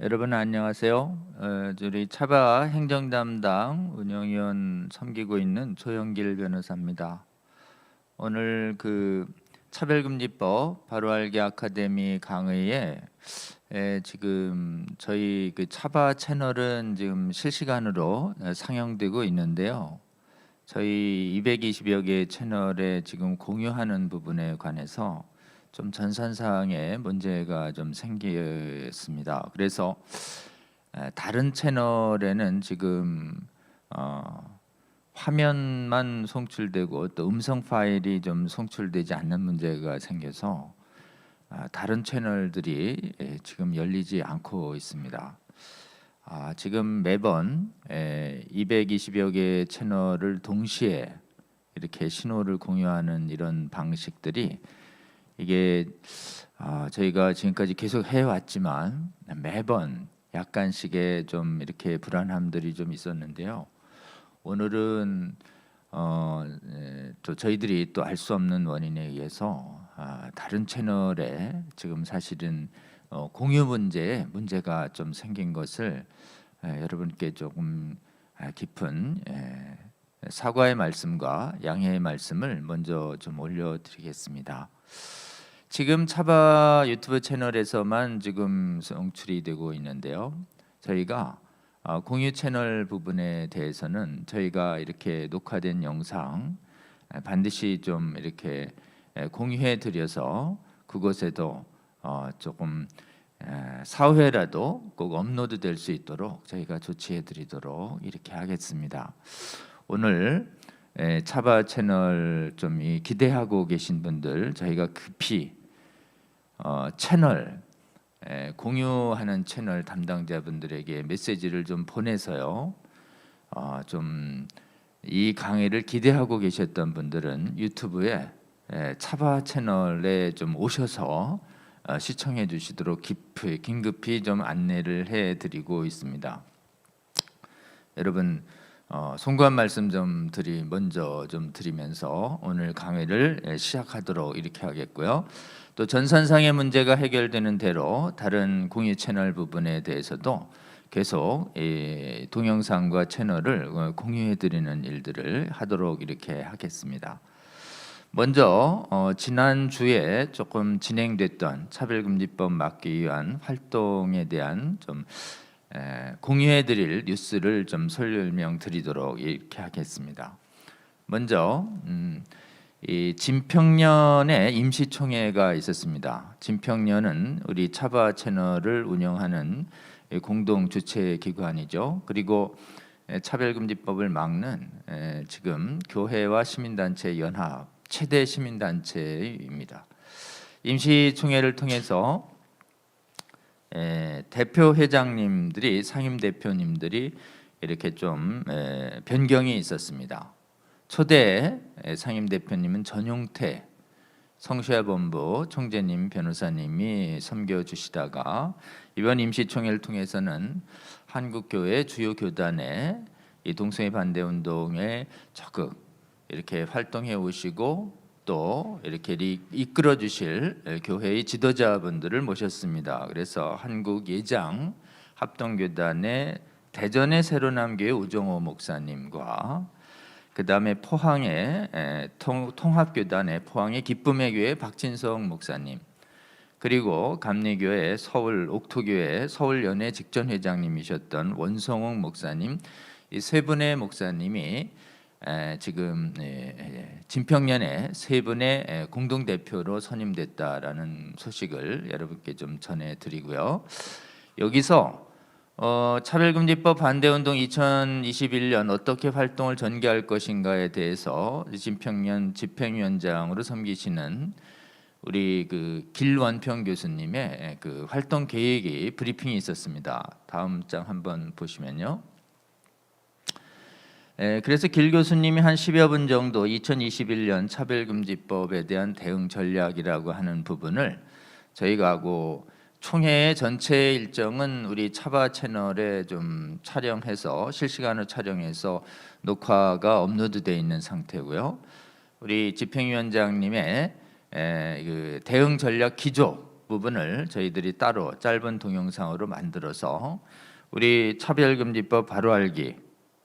여러분 안녕하세요. 우리 차바 행정담당 운영위원 섬기고 있는 조영길 변호사입니다. 오늘 그 차별금지법 바로알기 아카데미 강의에 지금 저희 그 차바 채널은 지금 실시간으로 상영되고 있는데요. 저희 220여 개 채널에 지금 공유하는 부분에 관해서 좀 전산상의 문제가 좀 생겼습니다. 그래서 다른 채널에는 지금 화면만 송출되고 또 음성 파일이 좀 송출되지 않는 문제가 생겨서 다른 채널들이 지금 열리지 않고 있습니다. 지금 매번 220여 개의 채널을 동시에 이렇게 신호를 공유하는 이런 방식들이 이게 저희가 지금까지 계속 해왔지만 매번 약간씩의 좀 이렇게 불안함들이 좀 있었는데요. 오늘은 또 저희들이 또 알 수 없는 원인에 의해서 다른 채널에 지금 사실은 공유 문제가 좀 생긴 것을 여러분께 조금 깊은 사과의 말씀과 양해의 말씀을 먼저 좀 올려드리겠습니다. 지금 차바 유튜브 채널에서만 지금 송출이 되고 있는데요. 저희가 공유 채널 부분에 대해서는 저희가 이렇게 녹화된 영상 반드시 좀 이렇게 공유해 드려서 그곳에도 조금 사회라도 꼭 업로드 될 수 있도록 저희가 조치해 드리도록 이렇게 하겠습니다. 오늘 차바 채널 좀 기대하고 계신 분들 저희가 급히 채널 공유하는 채널 담당자분들에게 메시지를 좀 보내서요. 좀 이 강의를 기대하고 계셨던 분들은 유튜브에 차바 채널에 좀 오셔서 시청해 주시도록 긴급히 좀 안내를 해드리고 있습니다. 여러분 송구한 말씀 먼저 드리면서 오늘 강의를 시작하도록 이렇게 하겠고요. 또 전산상의 문제가 해결되는 대로 다른 공유 채널 부분에 대해서도 계속 동영상과 채널을 공유해 드리는 일들을 하도록 이렇게 하겠습니다. 먼저 지난 주에 조금 진행됐던 차별금지법 막기 위한 활동에 대한 좀 공유해 드릴 뉴스를 좀 설명드리도록 이렇게 하겠습니다. 먼저 이 진평년에 임시총회가 있었습니다. 진평년은 우리 차바 채널을 운영하는 공동 주최 기관이죠. 그리고 차별금지법을 막는 지금 교회와 시민단체 연합 최대 시민단체입니다. 임시총회를 통해서 대표 회장님들이 상임 대표님들이 이렇게 좀 변경이 있었습니다. 초대 상임 대표님은 전용태 성수야본부 총재님 변호사님이 섬겨주시다가 이번 임시총회를 통해서는 한국교회 주요 교단의 이 동성애 반대 운동에 적극 이렇게 활동해 오시고 또 이렇게 이끌어 주실 교회의 지도자분들을 모셨습니다. 그래서 한국 예장 합동교단의 대전의 새로남교회 우정호 목사님과 그 다음에 포항의 통합교단의 포항의 기쁨의 교회 박진성 목사님, 그리고 감리교회 서울 옥토교회 서울연회 직전회장님이셨던 원성옥 목사님, 이 세 분의 목사님이 지금 진평년에 세 분의 공동 대표로 선임됐다라는 소식을 여러분께 좀 전해드리고요. 여기서 차별금지법 반대운동 2021년 어떻게 활동을 전개할 것인가에 대해서 진평년 집행위원장으로 섬기시는 우리 그 길원평 교수님의 그 활동 계획이 브리핑이 있었습니다. 다음 장 한번 보시면요. 그래서 길 교수님이 한 10여 분 정도 2021년 차별금지법에 대한 대응 전략이라고 하는 부분을 저희가 하고 총회의 전체 일정은 우리 차바 채널에 좀 촬영해서 실시간으로 촬영해서 녹화가 업로드되어 있는 상태고요. 우리 집행위원장님의 그 대응 전략 기조 부분을 저희들이 따로 짧은 동영상으로 만들어서 우리 차별금지법 바로 알기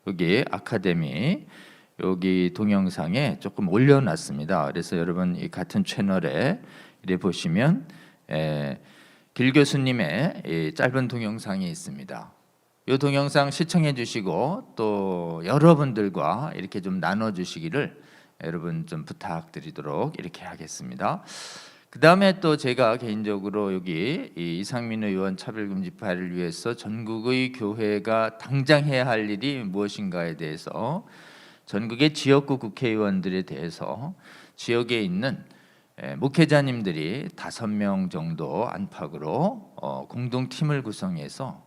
여기 아카데미 여기 동영상에 조금 올려놨습니다. 그래서 여러분 이 같은 채널에 이래 보시면 길 교수님의 이 짧은 동영상이 있습니다. 이 동영상 시청해 주시고 또 여러분들과 이렇게 좀 나눠 주시기를 여러분 좀 부탁드리도록 이렇게 하겠습니다. 그 다음에 또 제가 개인적으로 여기 이상민 의원 차별금지파를 위해서 전국의 교회가 당장 해야 할 일이 무엇인가에 대해서 전국의 지역구 국회의원들에 대해서 지역에 있는 목회자님들이 5명 정도 안팎으로 공동팀을 구성해서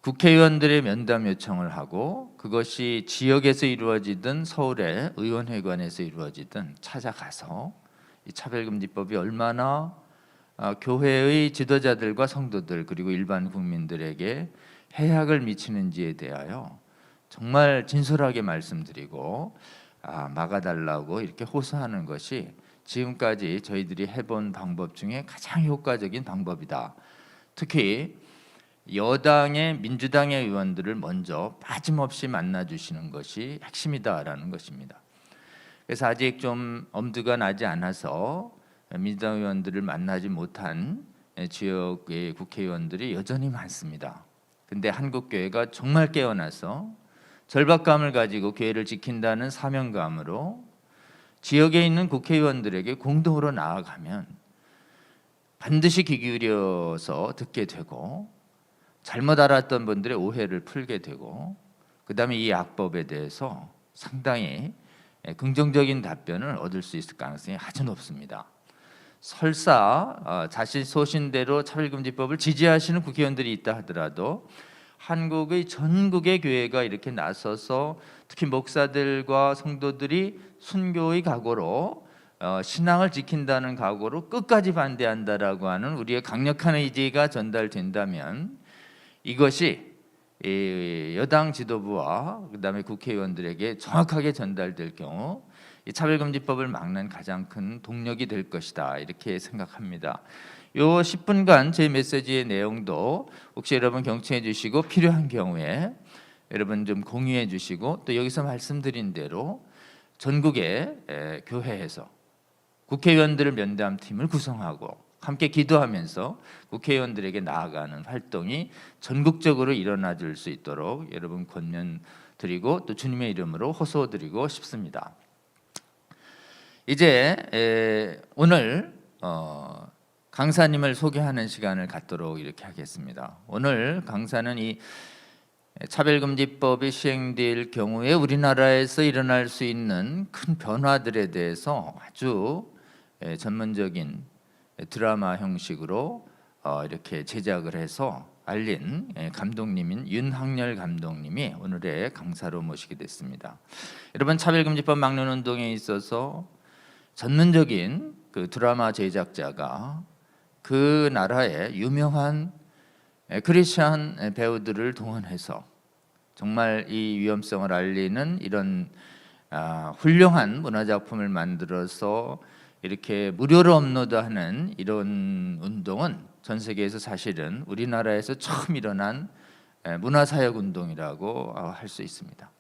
국회의원들의 면담 요청을 하고 그것이 지역에서 이루어지든 서울의 의원회관에서 이루어지든 찾아가서 이 차별금지법이 얼마나 교회의 지도자들과 성도들 그리고 일반 국민들에게 해악을 미치는지에 대하여 정말 진솔하게 말씀드리고 막아달라고 이렇게 호소하는 것이 지금까지 저희들이 해본 방법 중에 가장 효과적인 방법이다. 특히 여당의 민주당의 의원들을 먼저 빠짐없이 만나주시는 것이 핵심이다라는 것입니다. 그래서 아직 좀 엄두가 나지 않아서 민주당 의원들을 만나지 못한 지역의 국회의원들이 여전히 많습니다. 근데 한국교회가 정말 깨어나서 절박감을 가지고 교회를 지킨다는 사명감으로 지역에 있는 국회의원들에게 공동으로 나아가면 반드시 귀 기울여서 듣게 되고 잘못 알았던 분들의 오해를 풀게 되고 그 다음에 이 악법에 대해서 상당히 긍정적인 답변을 얻을 수 있을 가능성이 아주 높습니다. 설사 자신 소신대로 차별금지법을 지지하시는 국회의원들이 있다 하더라도 한국의 전국의 교회가 이렇게 나서서 특히 목사들과 성도들이 순교의 각오로 신앙을 지킨다는 각오로 끝까지 반대한다라고 하는 우리의 강력한 의지가 전달된다면 이것이 여당 지도부와 그다음에 국회의원들에게 정확하게 전달될 경우 이 차별금지법을 막는 가장 큰 동력이 될 것이다 이렇게 생각합니다. 요 10분간 제 메시지의 내용도 혹시 여러분 경청해 주시고 필요한 경우에 여러분 좀 공유해 주시고 또 여기서 말씀드린 대로 전국의 교회에서 국회의원들을 면담 팀을 구성하고 함께 기도하면서 국회의원들에게 나아가는 활동이 전국적으로 일어나 줄 수 있도록 여러분 권면드리고 또 주님의 이름으로 호소드리고 싶습니다. 이제 오늘 강사님을 소개하는 시간을 갖도록 이렇게 하겠습니다. 오늘 강사는 이 차별금지법이 시행될 경우에 우리나라에서 일어날 수 있는 큰 변화들에 대해서 아주 전문적인 드라마 형식으로 이렇게 제작을 해서 알린 감독님인 윤학열 감독님이 오늘의 강사로 모시게 됐습니다. 여러분 차별금지법 막는 운동에 있어서 전문적인 그 드라마 제작자가 그 나라의 유명한 크리스찬 배우들을 동원해서 정말 이 위험성을 알리는 이런 훌륭한 문화작품을 만들어서 이렇게 무료로 업로드하는 이런 운동은 전 세계에서 사실은 우리나라에서 처음 일어난 문화사역 운동이라고 할 수 있습니다.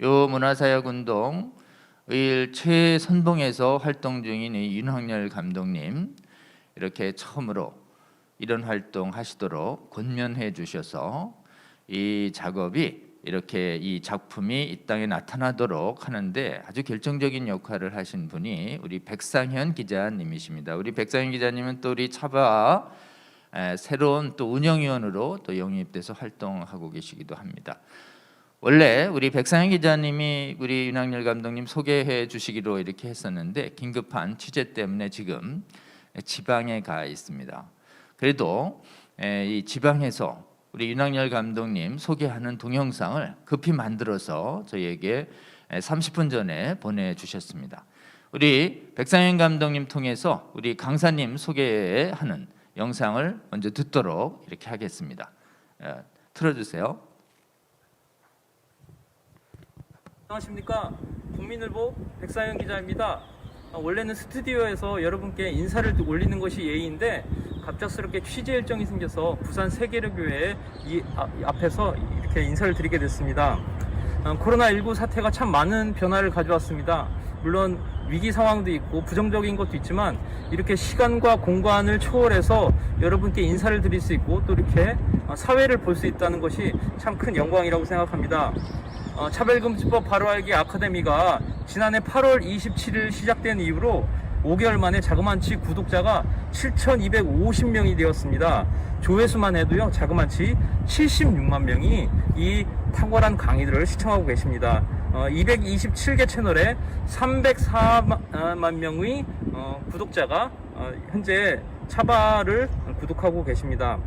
이 문화사역 운동의 최선봉에서 활동 중인 이 윤학열 감독님 이렇게 처음으로 이런 활동 하시도록 권면해 주셔서 이 작업이 이렇게 이 작품이 이 땅에 나타나도록 하는데 아주 결정적인 역할을 하신 분이 우리 백상현 기자님이십니다. 우리 백상현 기자님은 또 우리 차바 새로운 또 운영위원으로 또 영입돼서 활동하고 계시기도 합니다. 원래 우리 백상현 기자님이 우리 윤학열 감독님 소개해 주시기로 이렇게 했었는데 긴급한 취재 때문에 지금 지방에 가 있습니다. 그래도 이 지방에서 우리 윤학열 감독님 소개하는 동영상을 급히 만들어서 저희에게 30분 전에 보내주셨습니다. 우리 백상현 감독님 통해서 우리 강사님 소개하는 영상을 먼저 듣도록 이렇게 하겠습니다. 틀어주세요. 안녕하십니까. 국민일보 백상현 기자입니다. 원래는 스튜디오에서 여러분께 인사를 올리는 것이 예의인데 갑작스럽게 취재 일정이 생겨서 부산 세계로교회 앞에서 이렇게 인사를 드리게 됐습니다. 코로나19 사태가 참 많은 변화를 가져왔습니다. 물론 위기 상황도 있고 부정적인 것도 있지만 이렇게 시간과 공간을 초월해서 여러분께 인사를 드릴 수 있고 또 이렇게 사회를 볼 수 있다는 것이 참 큰 영광이라고 생각합니다. 차별금지법 바로 알기 아카데미가 지난해 8월 27일 시작된 이후로 5개월 만에 자그마치 구독자가 7,250명이 되었습니다. 조회수만 해도요, 자그마치 76만 명이 이 탁월한 강의들을 시청하고 계십니다. 227개 채널에 304만 명의 구독자가 현재 차바를 구독하고 계십니다.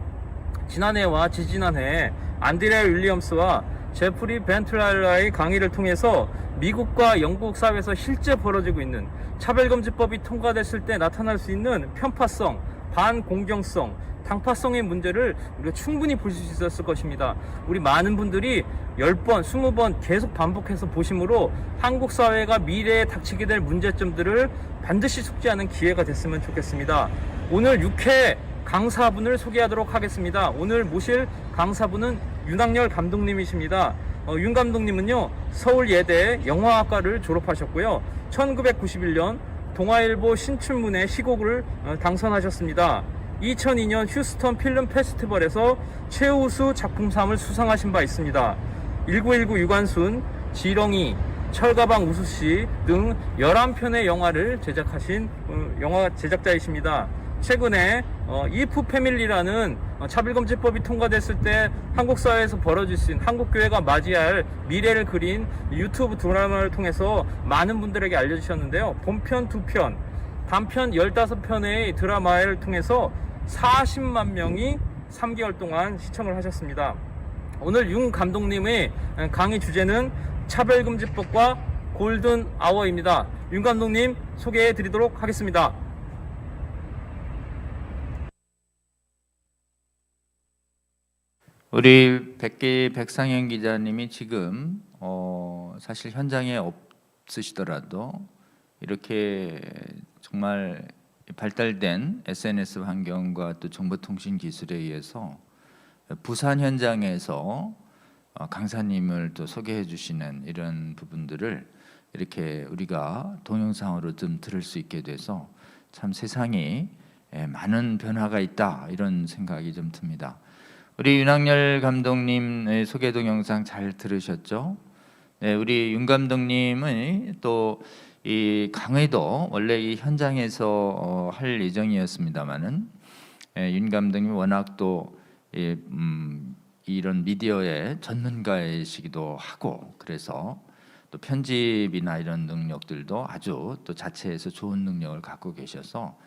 지난해와 지지난해 안드레아 윌리엄스와 제프리 벤틀랄라의 강의를 통해서 미국과 영국 사회에서 실제 벌어지고 있는 차별금지법이 통과됐을 때 나타날 수 있는 편파성, 반공정성, 당파성의 문제를 우리가 충분히 볼 수 있었을 것입니다. 우리 많은 분들이 10번, 20번 계속 반복해서 보심으로 한국 사회가 미래에 닥치게 될 문제점들을 반드시 숙지하는 기회가 됐으면 좋겠습니다. 오늘 6회 강사분을 소개하도록 하겠습니다. 오늘 모실 강사분은 윤학열 감독님이십니다. 윤 감독님은요, 서울예대 영화학과를 졸업하셨고요. 1991년 동아일보 신춘문예 시곡을 당선하셨습니다. 2002년 휴스턴 필름 페스티벌에서 최우수 작품상을 수상하신 바 있습니다. 1919 유관순, 지렁이, 철가방 우수씨 등 11편의 영화를 제작하신 영화 제작자이십니다. 최근에 이프 패밀리라는 차별금지법이 통과됐을 때 한국 사회에서 벌어질 수 있는 한국교회가 맞이할 미래를 그린 유튜브 드라마를 통해서 많은 분들에게 알려주셨는데요. 본편 2편, 단편 15편의 드라마를 통해서 40만 명이 3개월 동안 시청을 하셨습니다. 오늘 윤 감독님의 강의 주제는 차별금지법과 골든 아워입니다. 윤 감독님 소개해 드리도록 하겠습니다. 우리 백상현 기자님이 지금 사실 현장에 없으시더라도 이렇게 정말 발달된 SNS 환경과 또 정보통신 기술에 의해서 부산 현장에서 강사님을 또 소개해 주시는 이런 부분들을 이렇게 우리가 동영상으로 좀 들을 수 있게 돼서 참 세상이 많은 변화가 있다, 이런 생각이 좀 듭니다. 우리 윤학열 감독님의 소개 동영상 잘 들으셨죠? 네, 우리 윤 감독님은 또 이 강의도 원래 이 현장에서 할 예정이었습니다만은 윤 감독님 워낙 또 이런 미디어의 전문가이시기도 하고, 그래서 또 편집이나 이런 능력들도 아주 또 자체에서 좋은 능력을 갖고 계셔서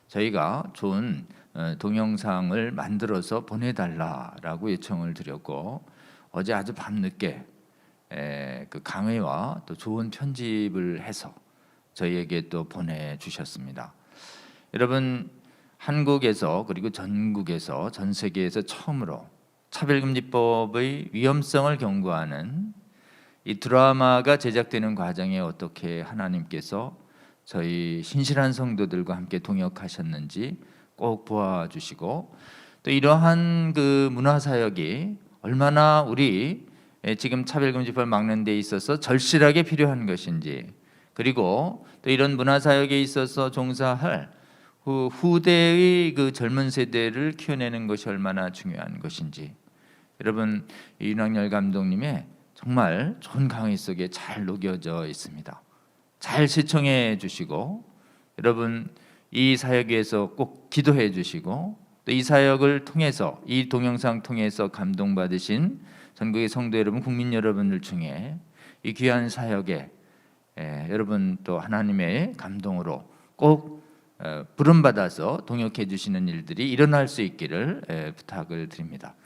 저희가 좋은 동영상을 만들어서 보내달라라고 요청을 드렸고, 어제 아주 밤늦게 그 강의와 또 좋은 편집을 해서 저희에게 또 보내주셨습니다. 여러분, 한국에서 그리고 전국에서 전 세계에서 처음으로 차별금지법의 위험성을 경고하는 이 드라마가 제작되는 과정에 어떻게 하나님께서 저희 신실한 성도들과 함께 동역하셨는지 꼭 보아주시고, 또 이러한 그 문화사역이 얼마나 우리 지금 차별금지법을 막는 데 있어서 절실하게 필요한 것인지, 그리고 또 이런 문화사역에 있어서 종사할 후대의 그 젊은 세대를 키워내는 것이 얼마나 중요한 것인지, 여러분 이 윤학열 감독님의 정말 좋은 강의 속에 잘 녹여져 있습니다. 잘 시청해 주시고, 여러분 이 사역에 위해서 꼭 기도해 주시고, 또 이 사역을 통해서, 이 동영상 통해서 감동받으신 전국의 성도 여러분, 국민 여러분들 중에 이 귀한 사역에 여러분 또 하나님의 감동으로 꼭 부름받아서 동역해 주시는 일들이 일어날 수 있기를 부탁을 드립니다.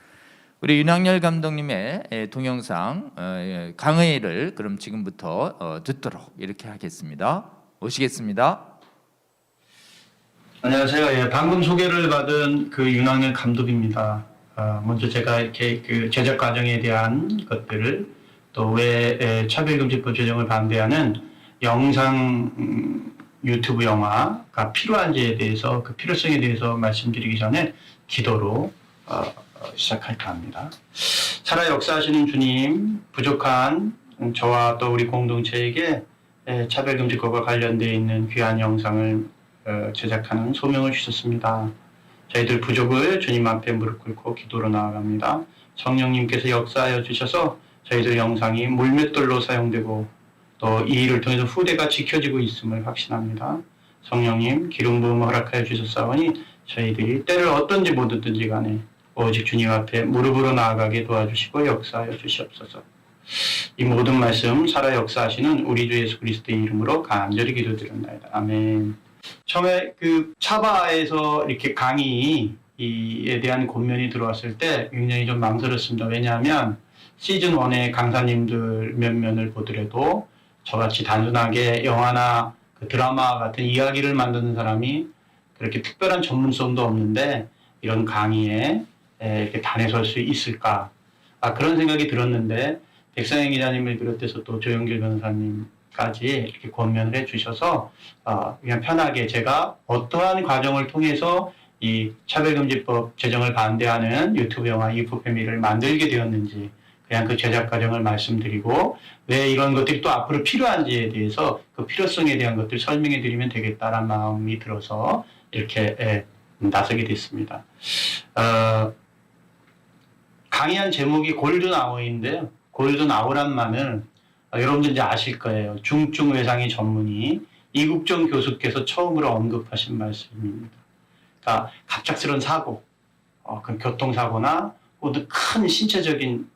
우리 윤학열 감독님의 동영상 강의를 그럼 지금부터 듣도록 이렇게 하겠습니다. 오시겠습니다. 안녕하세요. 방금 소개를 받은 그 윤학열 감독입니다. 먼저 제가 이렇게 그 제작 과정에 대한 것들을, 또 왜 차별금지법 제정을 반대하는 영상 유튜브 영화가 필요한지에 대해서 그 필요성에 대해서 말씀드리기 전에 기도로 시작할까 합니다. 살아 역사하시는 주님, 부족한 저와 또 우리 공동체에게 차별금지법과 관련되어 있는 귀한 영상을 제작하는 소명을 주셨습니다. 저희들 부족을 주님 앞에 무릎 꿇고 기도로 나아갑니다. 성령님께서 역사하여 주셔서 저희들 영상이 물맷돌로 사용되고 또 이 일을 통해서 후대가 지켜지고 있음을 확신합니다. 성령님 기름 부음 허락하여 주셨사오니 저희들이 때를 어떤지 못 얻든지 간에 오직 주님 앞에 무릎으로 나아가게 도와주시고 역사하여 주시옵소서. 이 모든 말씀 살아 역사하시는 우리 주 예수 그리스도의 이름으로 간절히 기도드립니다. 아멘. 처음에 그 차바에서 이렇게 강의에 대한 권면이 들어왔을 때 굉장히 좀 망설였습니다. 왜냐하면 시즌 1의 강사님들 몇 면을 보더라도 저같이 단순하게 영화나 그 드라마 같은 이야기를 만드는 사람이 그렇게 특별한 전문성도 없는데 이런 강의에 이렇게 단에 설 수 있을까? 그런 생각이 들었는데 백상현 기자님을 비롯해서 또 조영길 변호사님까지 이렇게 권면을 해주셔서 그냥 편하게 제가 어떠한 과정을 통해서 이 차별금지법 제정을 반대하는 유튜브 영화 이프 패밀리를 만들게 되었는지 그냥 그 제작 과정을 말씀드리고 왜 이런 것들이 또 앞으로 필요한지에 대해서 그 필요성에 대한 것들 설명해 드리면 되겠다라는 마음이 들어서 이렇게 나서게 됐습니다. 강의한 제목이 골든 아워인데요. 골든 아워란 말은 여러분들 이제 아실 거예요. 중증 외상의 전문의 이국정 교수께서 처음으로 언급하신 말씀입니다. 그러니까 갑작스러운 사고, 그 교통사고나 혹은 큰 신체적인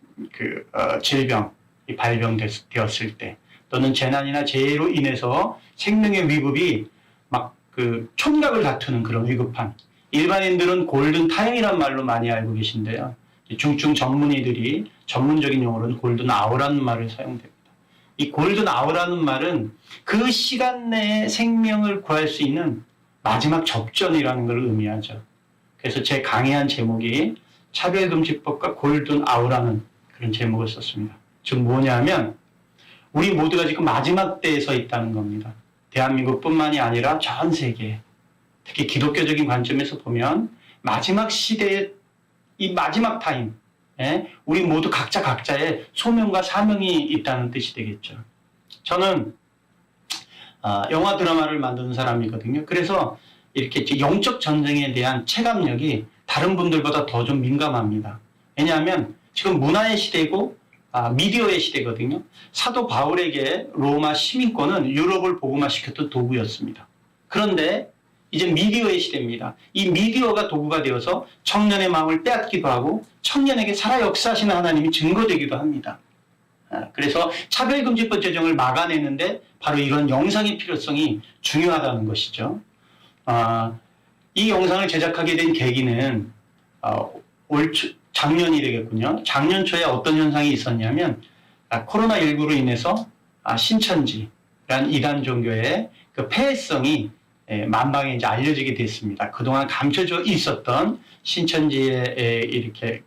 질병이 발병되었을 때 또는 재난이나 재해로 인해서 생명의 위급이 막 그 촌각을 다투는 그런 위급한 일반인들은 골든 타임이란 말로 많이 알고 계신데요. 중증 전문의들이 전문적인 용어로는 골든 아워라는 말을 사용됩니다. 이 골든 아워라는 말은 그 시간 내에 생명을 구할 수 있는 마지막 접전이라는 걸 의미하죠. 그래서 제 강의한 제목이 차별금지법과 골든 아워라는 그런 제목을 썼습니다. 즉 뭐냐면 우리 모두가 지금 마지막 때에 서 있다는 겁니다. 대한민국뿐만이 아니라 전 세계, 특히 기독교적인 관점에서 보면 마지막 시대의 이 마지막 타임, 우리 모두 각자의 소명과 사명이 있다는 뜻이 되겠죠. 저는 영화 드라마를 만드는 사람이거든요. 그래서 이렇게 영적 전쟁에 대한 체감력이 다른 분들보다 더 좀 민감합니다. 왜냐하면 지금 문화의 시대고 미디어의 시대거든요. 사도 바울에게 로마 시민권은 유럽을 복음화시켰던 도구였습니다. 그런데 이제 미디어의 시대입니다. 이 미디어가 도구가 되어서 청년의 마음을 빼앗기도 하고 청년에게 살아 역사하시는 하나님이 증거되기도 합니다. 그래서 차별금지법 제정을 막아내는데 바로 이런 영상의 필요성이 중요하다는 것이죠. 이 영상을 제작하게 된 계기는 작년이 되겠군요. 작년 초에 어떤 현상이 있었냐면 코로나19로 인해서 신천지라는 이단 종교의 그 폐해성이 만방에 이제 알려지게 됐습니다. 그동안 감춰져 있었던 신천지에 이렇게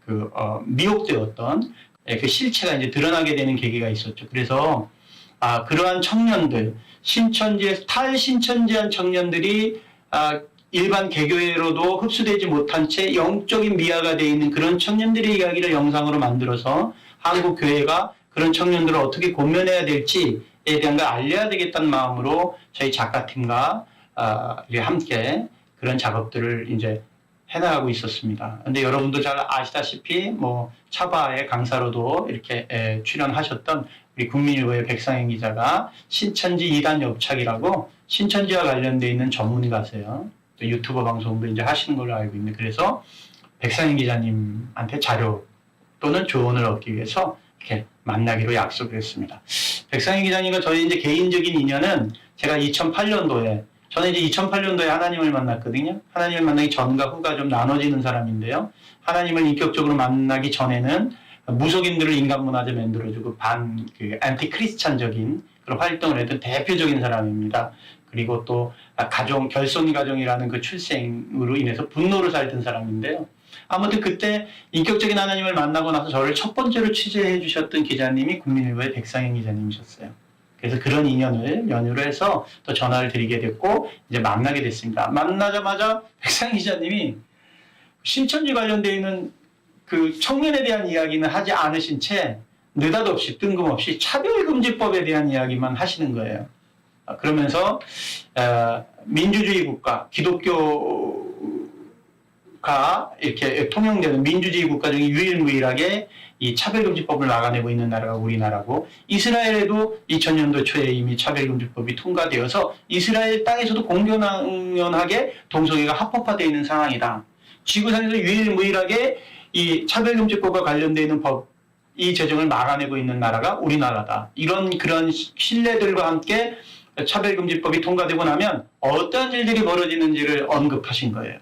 미혹되었던 그 실체가 이제 드러나게 되는 계기가 있었죠. 그래서 그러한 청년들, 탈신천지한 청년들이 일반 개교회로도 흡수되지 못한 채 영적인 미아가 되어 있는 그런 청년들의 이야기를 영상으로 만들어서 한국 교회가 그런 청년들을 어떻게 권면해야 될지에 대한 걸 알려야 되겠다는 마음으로 저희 작가팀과 함께 그런 작업들을 이제 해나가고 있었습니다. 근데 여러분도 잘 아시다시피 차바의 강사로도 이렇게 출연하셨던 우리 국민일보의 백상현 기자가 신천지 이단 옆착이라고 신천지와 관련되어 있는 전문가세요. 또 유튜버 방송도 이제 하시는 걸로 알고 있는데 그래서 백상현 기자님한테 자료 또는 조언을 얻기 위해서 이렇게 만나기로 약속을 했습니다. 백상현 기자님과 저희 이제 개인적인 인연은 제가 2008년도에 저는 이제 2008년도에 하나님을 만났거든요. 하나님을 만나기 전과 후가 좀 나눠지는 사람인데요. 하나님을 인격적으로 만나기 전에는 무속인들을 인간문화재 만들어주고 안티 크리스찬적인 그런 활동을 했던 대표적인 사람입니다. 그리고 또 결손가정이라는 그 출생으로 인해서 분노를 살던 사람인데요. 아무튼 그때 인격적인 하나님을 만나고 나서 저를 첫 번째로 취재해 주셨던 기자님이 국민일보의 백상현 기자님이셨어요. 그래서 그런 인연을 연유로 해서 또 전화를 드리게 됐고 이제 만나게 됐습니다. 만나자마자 백상 기자님이 신천지 관련되어 있는 그 청년에 대한 이야기는 하지 않으신 채 느닷없이 뜬금없이 차별금지법에 대한 이야기만 하시는 거예요. 그러면서 민주주의 국가, 기독교가 이렇게 통용되는 민주주의 국가 중에 유일무이하게 이 차별금지법을 막아내고 있는 나라가 우리나라고, 이스라엘에도 2000년도 초에 이미 차별금지법이 통과되어서 이스라엘 땅에서도 공공연하게 동성애가 합법화되어 있는 상황이다. 지구상에서 유일무이하게 이 차별금지법과 관련되어 있는 법, 이 제정을 막아내고 있는 나라가 우리나라다. 그런 신뢰들과 함께 차별금지법이 통과되고 나면 어떤 일들이 벌어지는지를 언급하신 거예요.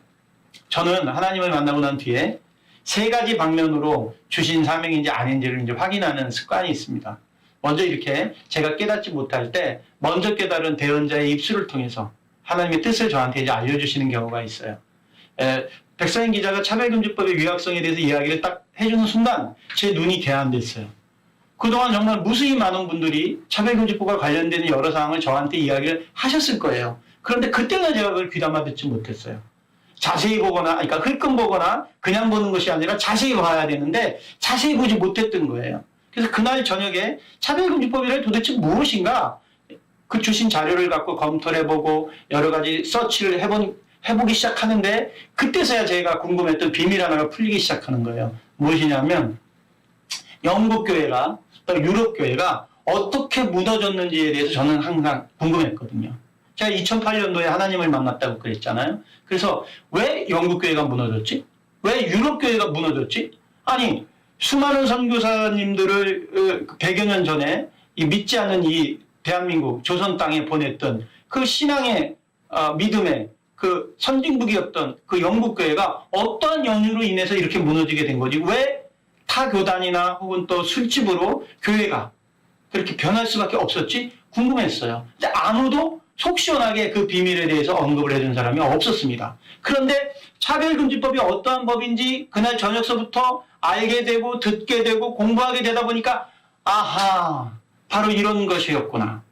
저는 하나님을 만나고 난 뒤에 3가지 방면으로 주신 사명인지 아닌지를 이제 확인하는 습관이 있습니다. 먼저 이렇게 제가 깨닫지 못할 때 먼저 깨달은 대언자의 입술을 통해서 하나님의 뜻을 저한테 이제 알려주시는 경우가 있어요. 백서인 기자가 차별금지법의 위약성에 대해서 이야기를 딱 해주는 순간 제 눈이 개안됐어요. 그동안 정말 무수히 많은 분들이 차별금지법과 관련되는 여러 사항을 저한테 이야기를 하셨을 거예요. 그런데 그때는 제가 그걸 귀담아 듣지 못했어요. 자세히 보거나, 그러니까 흘끔 보거나 그냥 보는 것이 아니라 자세히 봐야 되는데 자세히 보지 못했던 거예요. 그래서 그날 저녁에 차별금지법이란 도대체 무엇인가 그 주신 자료를 갖고 검토를 해보고 여러 가지 서치를 해보기 시작하는데 그때서야 제가 궁금했던 비밀 하나가 풀리기 시작하는 거예요. 무엇이냐면 영국 교회가 또 유럽 교회가 어떻게 무너졌는지에 대해서 저는 항상 궁금했거든요. 제가 2008년도에 하나님을 만났다고 그랬잖아요. 그래서 왜 영국 교회가 무너졌지? 왜 유럽 교회가 무너졌지? 아니, 수많은 선교사님들을 100여 년 전에 이 믿지 않는 이 대한민국 조선 땅에 보냈던 그 신앙의 믿음의 그 선진국이었던 그 영국 교회가 어떠한 연유로 인해서 이렇게 무너지게 된 거지? 왜 타 교단이나 혹은 또 술집으로 교회가 그렇게 변할 수밖에 없었지? 궁금했어요. 근데 아무도 속 시원하게 그 비밀에 대해서 언급을 해준 사람이 없었습니다. 그런데 차별금지법이 어떠한 법인지 그날 저녁서부터 알게 되고 듣게 되고 공부하게 되다 보니까 아하, 바로 이런 것이었구나.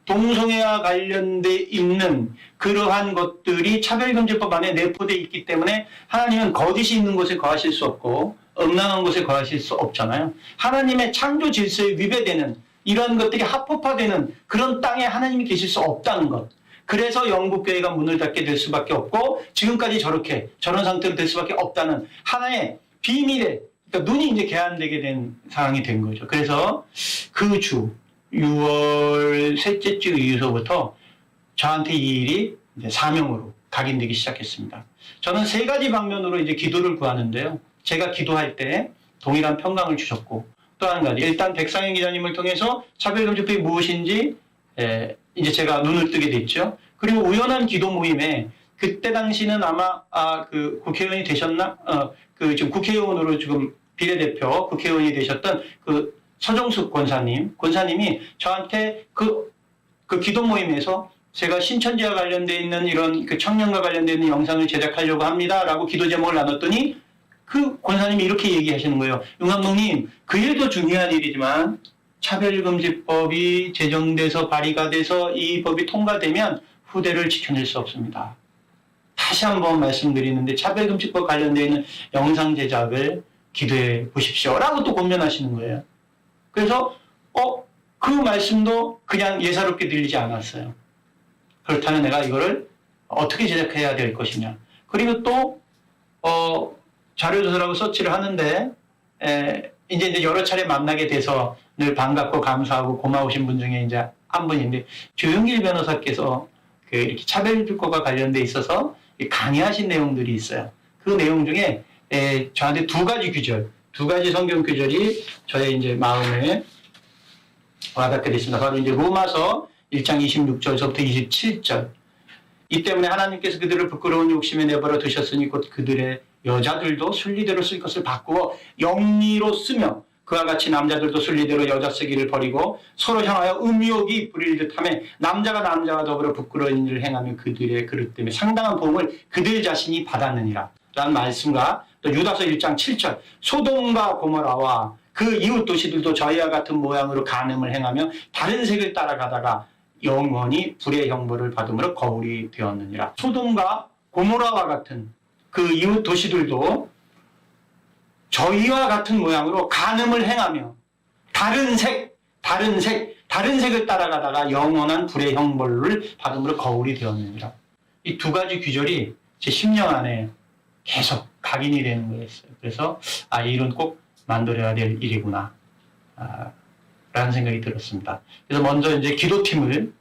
동성애와 관련돼 있는 그러한 것들이 차별금지법 안에 내포되어 있기 때문에 하나님은 거짓이 있는 곳에 거하실 수 없고 음란한 곳에 거하실 수 없잖아요. 하나님의 창조 질서에 위배되는 이런 것들이 합법화되는 그런 땅에 하나님이 계실 수 없다는 것. 그래서 영국교회가 문을 닫게 될 수밖에 없고 지금까지 저런 상태로 될 수밖에 없다는 하나의 비밀에, 그러니까 눈이 이제 개안되게 된 상황이 된 거죠. 그래서 그 주 6월 셋째 주 이후서부터 저한테 이 일이 이제 사명으로 각인되기 시작했습니다. 저는 3가지 방면으로 이제 기도를 구하는데요. 제가 기도할 때 동일한 평강을 주셨고, 또 한 가지, 일단 백상현 기자님을 통해서 차별금지법이 무엇인지 이제 제가 눈을 뜨게 됐죠. 그리고 우연한 기도 모임에 그때 당시는 아마 그 국회의원이 되셨나? 지금 국회의원으로 지금 비례대표 국회의원이 되셨던 그 서정숙 권사님이 저한테 그 기도 모임에서 제가 신천지와 관련되어 있는 이런 그 청년과 관련되어 있는 영상을 제작하려고 합니다라고 기도 제목을 나눴더니 그 권사님이 이렇게 얘기하시는 거예요. 윤 감독님, 그 일도 중요한 일이지만 차별금지법이 제정돼서 발의가 돼서 이 법이 통과되면 후대를 지켜낼 수 없습니다. 다시 한번 말씀드리는데 차별금지법 관련되어 있는 영상 제작을 기도해 보십시오 라고 또 권면하시는 거예요. 그래서 그 말씀도 그냥 예사롭게 들리지 않았어요. 그렇다면 내가 이거를 어떻게 제작해야 될 것이냐. 그리고 또 자료조사라고 서치를 하는데 이제 여러 차례 만나게 돼서 늘 반갑고 감사하고 고마우신 분 중에 이제 한 분인데 조영길 변호사께서 이렇게 차별주권과 관련돼 있어서 강의하신 내용들이 있어요. 그 내용 중에 저한테 2가지 성경 구절이 저의 이제 마음에 와닿게 됐습니다. 바로 이제 로마서 1장 26절서부터 27절. 이 때문에 하나님께서 그들을 부끄러운 욕심에 내버려 두셨으니 곧 그들의 여자들도 순리대로 쓸 것을 바꾸어 영리로 쓰며 그와 같이 남자들도 순리대로 여자 쓰기를 버리고 서로 향하여 음욕이 부릴 듯하며 남자가 남자와 더불어 부끄러운 일을 행하며 그들의 그릇 때문에 상당한 보응을 그들 자신이 받았느니라 라는 말씀과 또 유다서 1장 7절 소돔과 고모라와 그 이웃 도시들도 저희와 같은 모양으로 간음을 행하며 다른 색을 따라가다가 영원히 불의 형벌을 받음으로 거울이 되었느니라. 소돔과 고모라와 같은 그 이웃 도시들도 저희와 같은 모양으로 간음을 행하며 다른 색을 따라가다가 영원한 불의 형벌을 받음으로 거울이 되었느니라. 이 두 가지 귀절이 제 10년 안에 계속 각인이 되는 거였어요. 그래서 이 일은 꼭 만들어야 될 일이구나 라는 생각이 들었습니다. 그래서 먼저 이제 기도팀을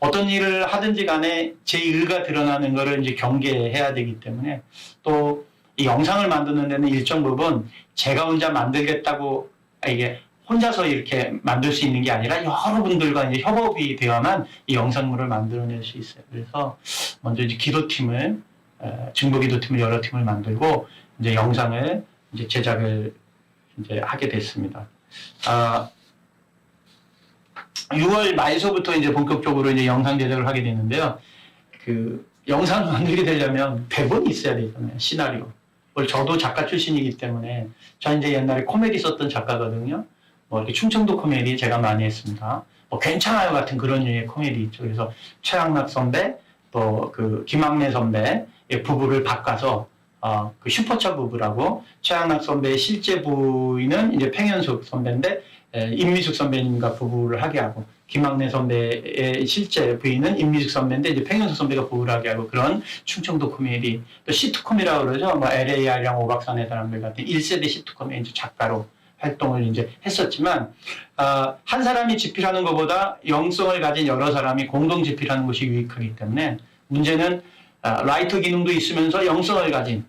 어떤 일을 하든지 간에 제 의가 드러나는 것을 이제 경계해야 되기 때문에 또 이 영상을 만드는 데는 일정 부분 제가 혼자 만들겠다고 이게 혼자서 이렇게 만들 수 있는 게 아니라 여러분들과 이제 협업이 되어야만 이 영상물을 만들어낼 수 있어요. 그래서 먼저 이제 기도팀을 증거기도팀을 여러 팀을 만들고 이제 영상을 이제 제작을 이제 하게 됐습니다. 6월 말서부터 이제 본격적으로 이제 영상 제작을 하게 됐는데요. 그 영상을 만들게 되려면 대본이 있어야 되잖아요. 시나리오. 저도 작가 출신이기 때문에 저 이제 옛날에 코미디 썼던 작가거든요. 뭐 이렇게 충청도 코미디 제가 많이 했습니다. 뭐 괜찮아요 같은 그런 류의 코미디 있죠. 그래서 최양락 선배 또 그 김학래 선배 부부를 바꿔서 그 슈퍼차 부부라고 최양락 선배의 실제 부인은 이제 팽현숙 선배인데 임미숙 선배님과 부부를 하게 하고 김학래 선배의 실제 부인은 임미숙 선배인데 이제 팽현숙 선배가 부부를 하게 하고 그런 충청도 코미디 또 시트콤이라고 그러죠. 뭐 LAR이랑 오박산의 사람들 같은 1세대 시트콤의 이제 작가로 활동을 이제 했었지만 한 사람이 집필하는 것보다 영성을 가진 여러 사람이 공동 집필하는 것이 유익하기 때문에 문제는 라이터 기능도 있으면서 영성을 가진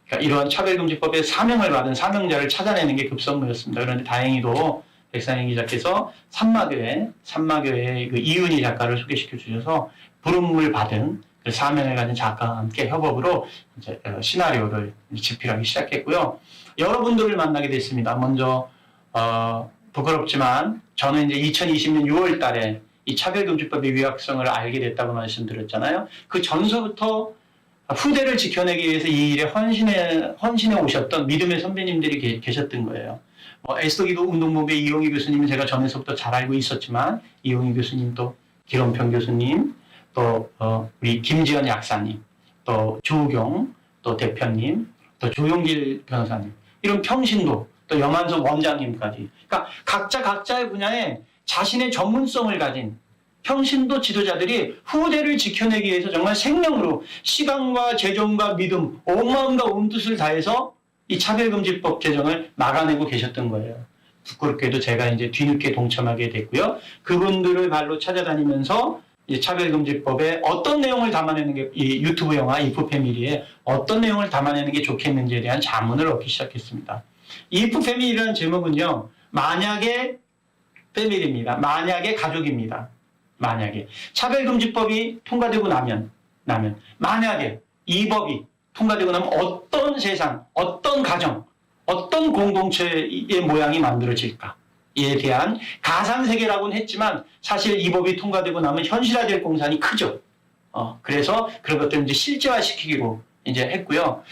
그러니까 이러한 차별금지법의 사명을 받은 사명자를 찾아내는 게 급선무였습니다. 그런데 다행히도 백상현 기자께서 산마교의 그 이윤희 작가를 소개시켜 주셔서 부름을 받은 그 사명을 가진 작가와 함께 협업으로 이제 시나리오를 집필하기 시작했고요. 여러분들을 만나게 됐습니다. 먼저 부끄럽지만 저는 이제 2020년 6월 달에 이 차별금지법의 위약성을 알게 됐다고 말씀드렸잖아요. 그 전서부터 후대를 지켜내기 위해서 이 일에 헌신해 오셨던 믿음의 선배님들이 계셨던 거예요. 에스더기도 운동본부의 이용희 교수님은 제가 전에서부터 잘 알고 있었지만 이용희 교수님 또 기론평 교수님 또 우리 김지연 약사님 또 조우경 또 대표님 또 조용길 변호사님 이런 평신도 또 염한석 원장님까지 그러니까 각자의 분야에 자신의 전문성을 가진 평신도 지도자들이 후대를 지켜내기 위해서 정말 생명으로 시간과 재정과 믿음 온 마음과 온 뜻을 다해서 이 차별금지법 제정을 막아내고 계셨던 거예요. 부끄럽게도 제가 이제 뒤늦게 동참하게 됐고요. 그분들을 발로 찾아다니면서 이 차별금지법에 어떤 내용을 담아내는 게 이 유튜브 영화 이프 패밀리에 어떤 내용을 담아내는 게 좋겠는지에 대한 자문을 얻기 시작했습니다. 이프 패밀리라는 제목은요. 만약에 패밀리입니다. 만약에 가족입니다. 만약에 차별금지법이 통과되고 나면 만약에 이 법이 통과되고 나면 어떤 세상, 어떤 가정, 어떤 공동체의 모양이 만들어질까에 대한 가상세계라고는 했지만 사실 이 법이 통과되고 나면 현실화될 공산이 크죠. 그래서 그런 것들을 이제 실제화시키기로 이제 했고요.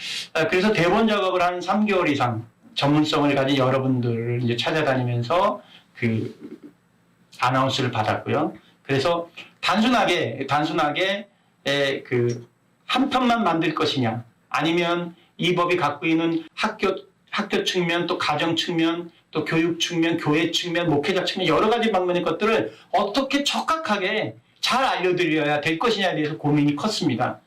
그래서 대본 작업을 한 3개월 이상 전문성을 가진 여러분들을 이제 찾아다니면서 그 아나운스를 받았고요. 그래서 단순하게 그 한 편만 만들 것이냐 아니면 이 법이 갖고 있는 학교 측면 또 가정 측면 또 교육 측면 교회 측면 목회자 측면 여러 가지 방면의 것들을 어떻게 적확하게 잘 알려드려야 될 것이냐에 대해서 고민이 컸습니다.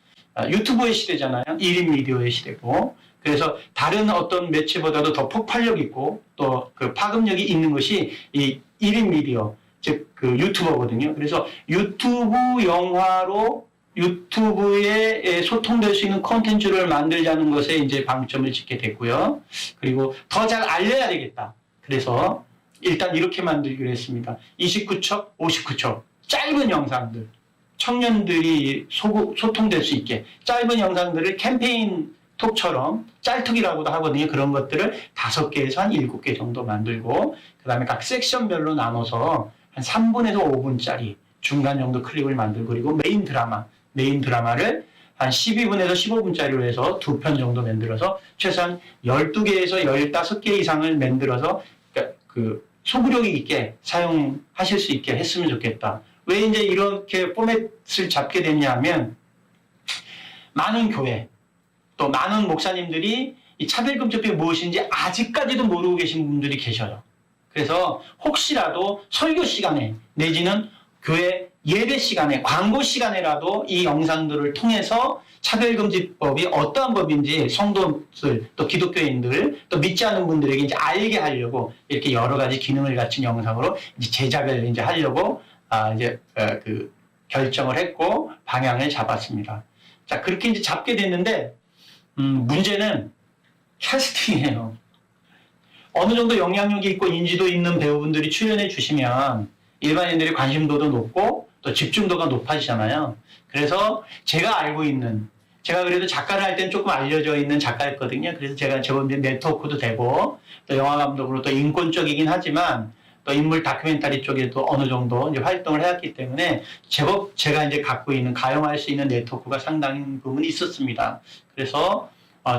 유튜브의 시대잖아요. 1인 미디어의 시대고 그래서 다른 어떤 매체보다도 더 폭발력 있고 또 그 파급력이 있는 것이 이 1인 미디어 즉 그 유튜버거든요. 그래서 유튜브 영화로 유튜브에 소통될 수 있는 콘텐츠를 만들자는 것에 이제 방점을 짓게 됐고요. 그리고 더 잘 알려야 되겠다. 그래서 일단 이렇게 만들기로 했습니다. 29초, 59초 짧은 영상들 청년들이 소통될 수 있게 짧은 영상들을 캠페인 톡처럼 짤톡이라고도 하거든요. 그런 것들을 5개에서 한 7개 정도 만들고 그 다음에 각 섹션별로 나눠서 한 3분에서 5분짜리 중간 정도 클립을 만들고 그리고 메인 드라마를 한 12분에서 15분짜리로 해서 2편 정도 만들어서 최소한 12개에서 15개 이상을 만들어서 그러니까 그 소구력 있게 사용하실 수 있게 했으면 좋겠다. 왜 이제 이렇게 포맷을 잡게 됐냐 하면 많은 교회 또 많은 목사님들이 이 차별금지법이 무엇인지 아직까지도 모르고 계신 분들이 계셔요. 그래서 혹시라도 설교 시간에 내지는 교회 예배 시간에 광고 시간에라도 이 영상들을 통해서 차별금지법이 어떠한 법인지 성도들 또 기독교인들 또 믿지 않는 분들에게 이제 알게 하려고 이렇게 여러 가지 기능을 갖춘 영상으로 이제 제작을 이제 하려고 그 결정을 했고 방향을 잡았습니다. 자, 그렇게 이제 잡게 됐는데 문제는 캐스팅이에요. 어느 정도 영향력이 있고 인지도 있는 배우분들이 출연해 주시면 일반인들의 관심도도 높고 또 집중도가 높아지잖아요. 그래서 제가 그래도 작가를 할 때는 조금 알려져 있는 작가였거든요. 그래서 제가 제법 네트워크도 되고 또 영화감독으로 또 인권적이긴 하지만 또 인물 다큐멘터리 쪽에도 어느 정도 이제 활동을 해왔기 때문에 제법 제가 이제 갖고 있는 가용할 수 있는 네트워크가 상당히 부분이 있었습니다. 그래서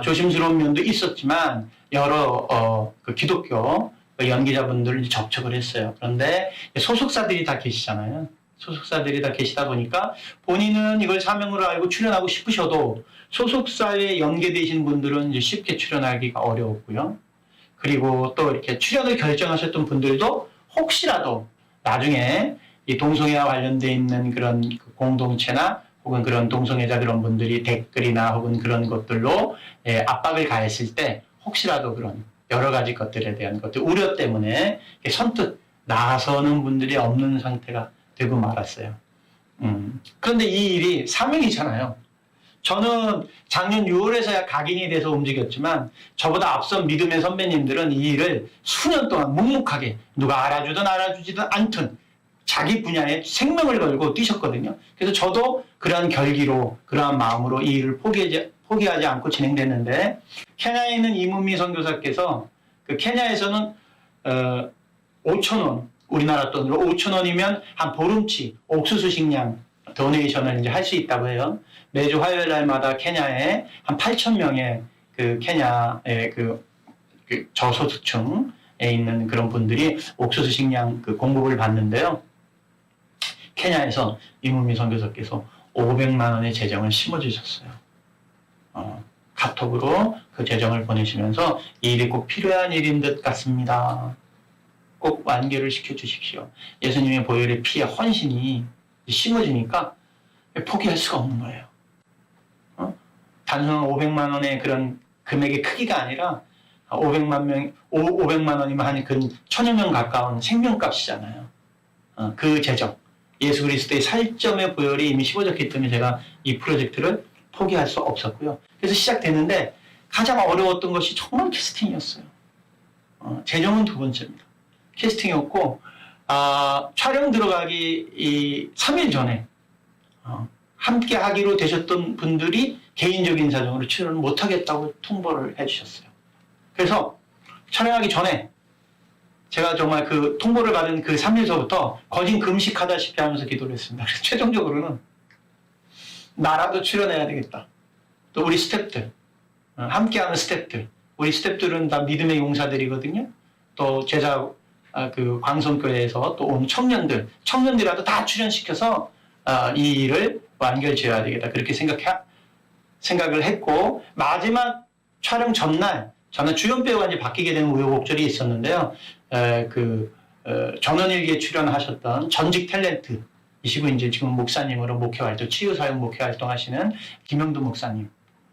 조심스러운 면도 있었지만 여러 그 기독교 연기자분들을 접촉을 했어요. 그런데 소속사들이 다 계시잖아요. 소속사들이 다 계시다 보니까 본인은 이걸 사명으로 알고 출연하고 싶으셔도 소속사에 연계되신 분들은 이제 쉽게 출연하기가 어려웠고요. 그리고 또 이렇게 출연을 결정하셨던 분들도 혹시라도 나중에 이 동성애와 관련돼 있는 그런 공동체나 혹은 그런 동성애자 그런 분들이 댓글이나 혹은 그런 것들로 압박을 가했을 때 혹시라도 그런 여러 가지 것들에 대한 것들 우려 때문에 선뜻 나서는 분들이 없는 상태가 되고 말았어요. 그런데 이 일이 사명이잖아요. 저는 작년 6월에서야 각인이 돼서 움직였지만 저보다 앞선 믿음의 선배님들은 이 일을 수년 동안 묵묵하게 누가 알아주든 알아주지든 않든 자기 분야에 생명을 걸고 뛰셨거든요. 그래서 저도 그러한 결기로 그러한 마음으로 이 일을 포기하지 않고 진행됐는데 케냐에 있는 이문미 선교사께서 그 케냐에서는 5,000원 우리나라 돈으로 5,000원이면 한 보름치 옥수수 식량 도네이션을 이제 할 수 있다고 해요. 매주 화요일 날마다 케냐에 한 8,000명의 그 케냐의 그 저소득층에 있는 그런 분들이 옥수수 식량 그 공급을 받는데요. 케냐에서 이문미 선교사께서 500만 원의 재정을 심어주셨어요. 카톡으로 그 재정을 보내시면서 이 일이 꼭 필요한 일인 듯 같습니다. 꼭 완결을 시켜주십시오. 예수님의 보혈의 피의 헌신이 심어지니까 포기할 수가 없는 거예요. 단순한 500만 원의 그런 금액의 크기가 아니라 500만 원이면 한 그 1,000여 명 가까운 생명값이잖아요. 그 재정. 예수 그리스도의 살점의 보혈이 이미 심어졌기 때문에 제가 이 프로젝트를 포기할 수 없었고요. 그래서 시작됐는데 가장 어려웠던 것이 정말 캐스팅이었어요. 재정은 두 번째입니다. 캐스팅이었고 촬영 들어가기 3일 전에 함께 하기로 되셨던 분들이 개인적인 사정으로 출연을 못하겠다고 통보를 해주셨어요. 그래서 촬영하기 전에 제가 정말 그 통보를 받은 그 3일서부터 거진 금식하다시피 하면서 기도를 했습니다. 그래서 최종적으로는 나라도 출연해야 되겠다. 또 우리 스태프들, 함께하는 스태프들, 우리 스태프들은 다 믿음의 용사들이거든요. 또 제자 그 광성교회에서 또 온 청년들이라도 다 출연시켜서 이 일을 완결 지어야 되겠다. 그렇게 생각을 했고 마지막 촬영 전날 저는 주연 배우가 이제 바뀌게 된 우여곡절이 있었는데요. 전원일기에 출연하셨던 전직 탤런트이시고 이제 지금 목사님으로 목회활동, 치유사역 목회활동하시는 김영두 목사님,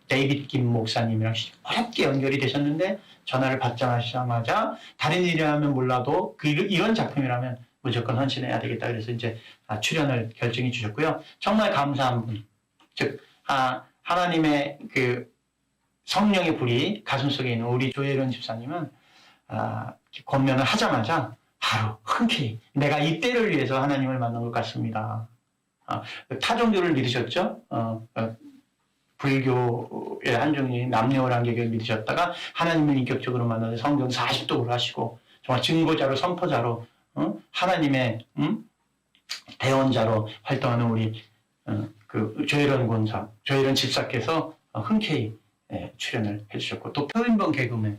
데이빗 김 목사님이랑 어렵게 연결이 되셨는데 전화를 받자마자 다른 일이라면 몰라도 이런 작품이라면 무조건 헌신해야 되겠다. 그래서 이제 출연을 결정해 주셨고요. 정말 감사한 분, 즉 하나님의 그 성령의 불이 가슴속에 있는 우리 조혜련 집사님은 권면을 하자마자 바로 흔쾌히 내가 이때를 위해서 하나님을 만난 것 같습니다. 타종교를 믿으셨죠? 불교의 한 종류인 남녀란계교를 믿으셨다가 하나님을 인격적으로 만나서 성경 40독을 하시고 정말 증거자로 선포자로 하나님의 대언자로 활동하는 우리 그 조혜련 집사께서 흔쾌히 출연을 해주셨고, 또 표인봉 개그맨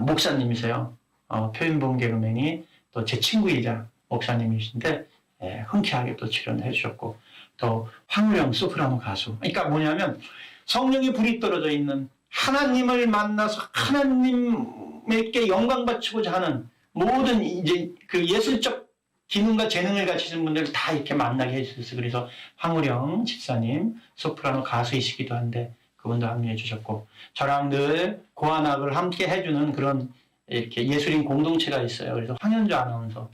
목사님이세요. 표인봉 개그맨이 또 제 친구이자 목사님이신데 흔쾌하게 또 출연을 해주셨고, 또 황우영 소프라노 가수. 그러니까 뭐냐면 성령의 불이 떨어져 있는, 하나님을 만나서 하나님께 영광 바치고자 하는 모든 이제 그 예술적 기능과 재능을 가지신 분들 다 이렇게 만나게 해주셔서, 그래서 황우령 집사님 소프라노 가수이시기도 한데 그분도 합류해 주셨고, 저랑 늘 고환학을 함께 해주는 그런 이렇게 예술인 공동체가 있어요. 그래서 황현주 아나운서,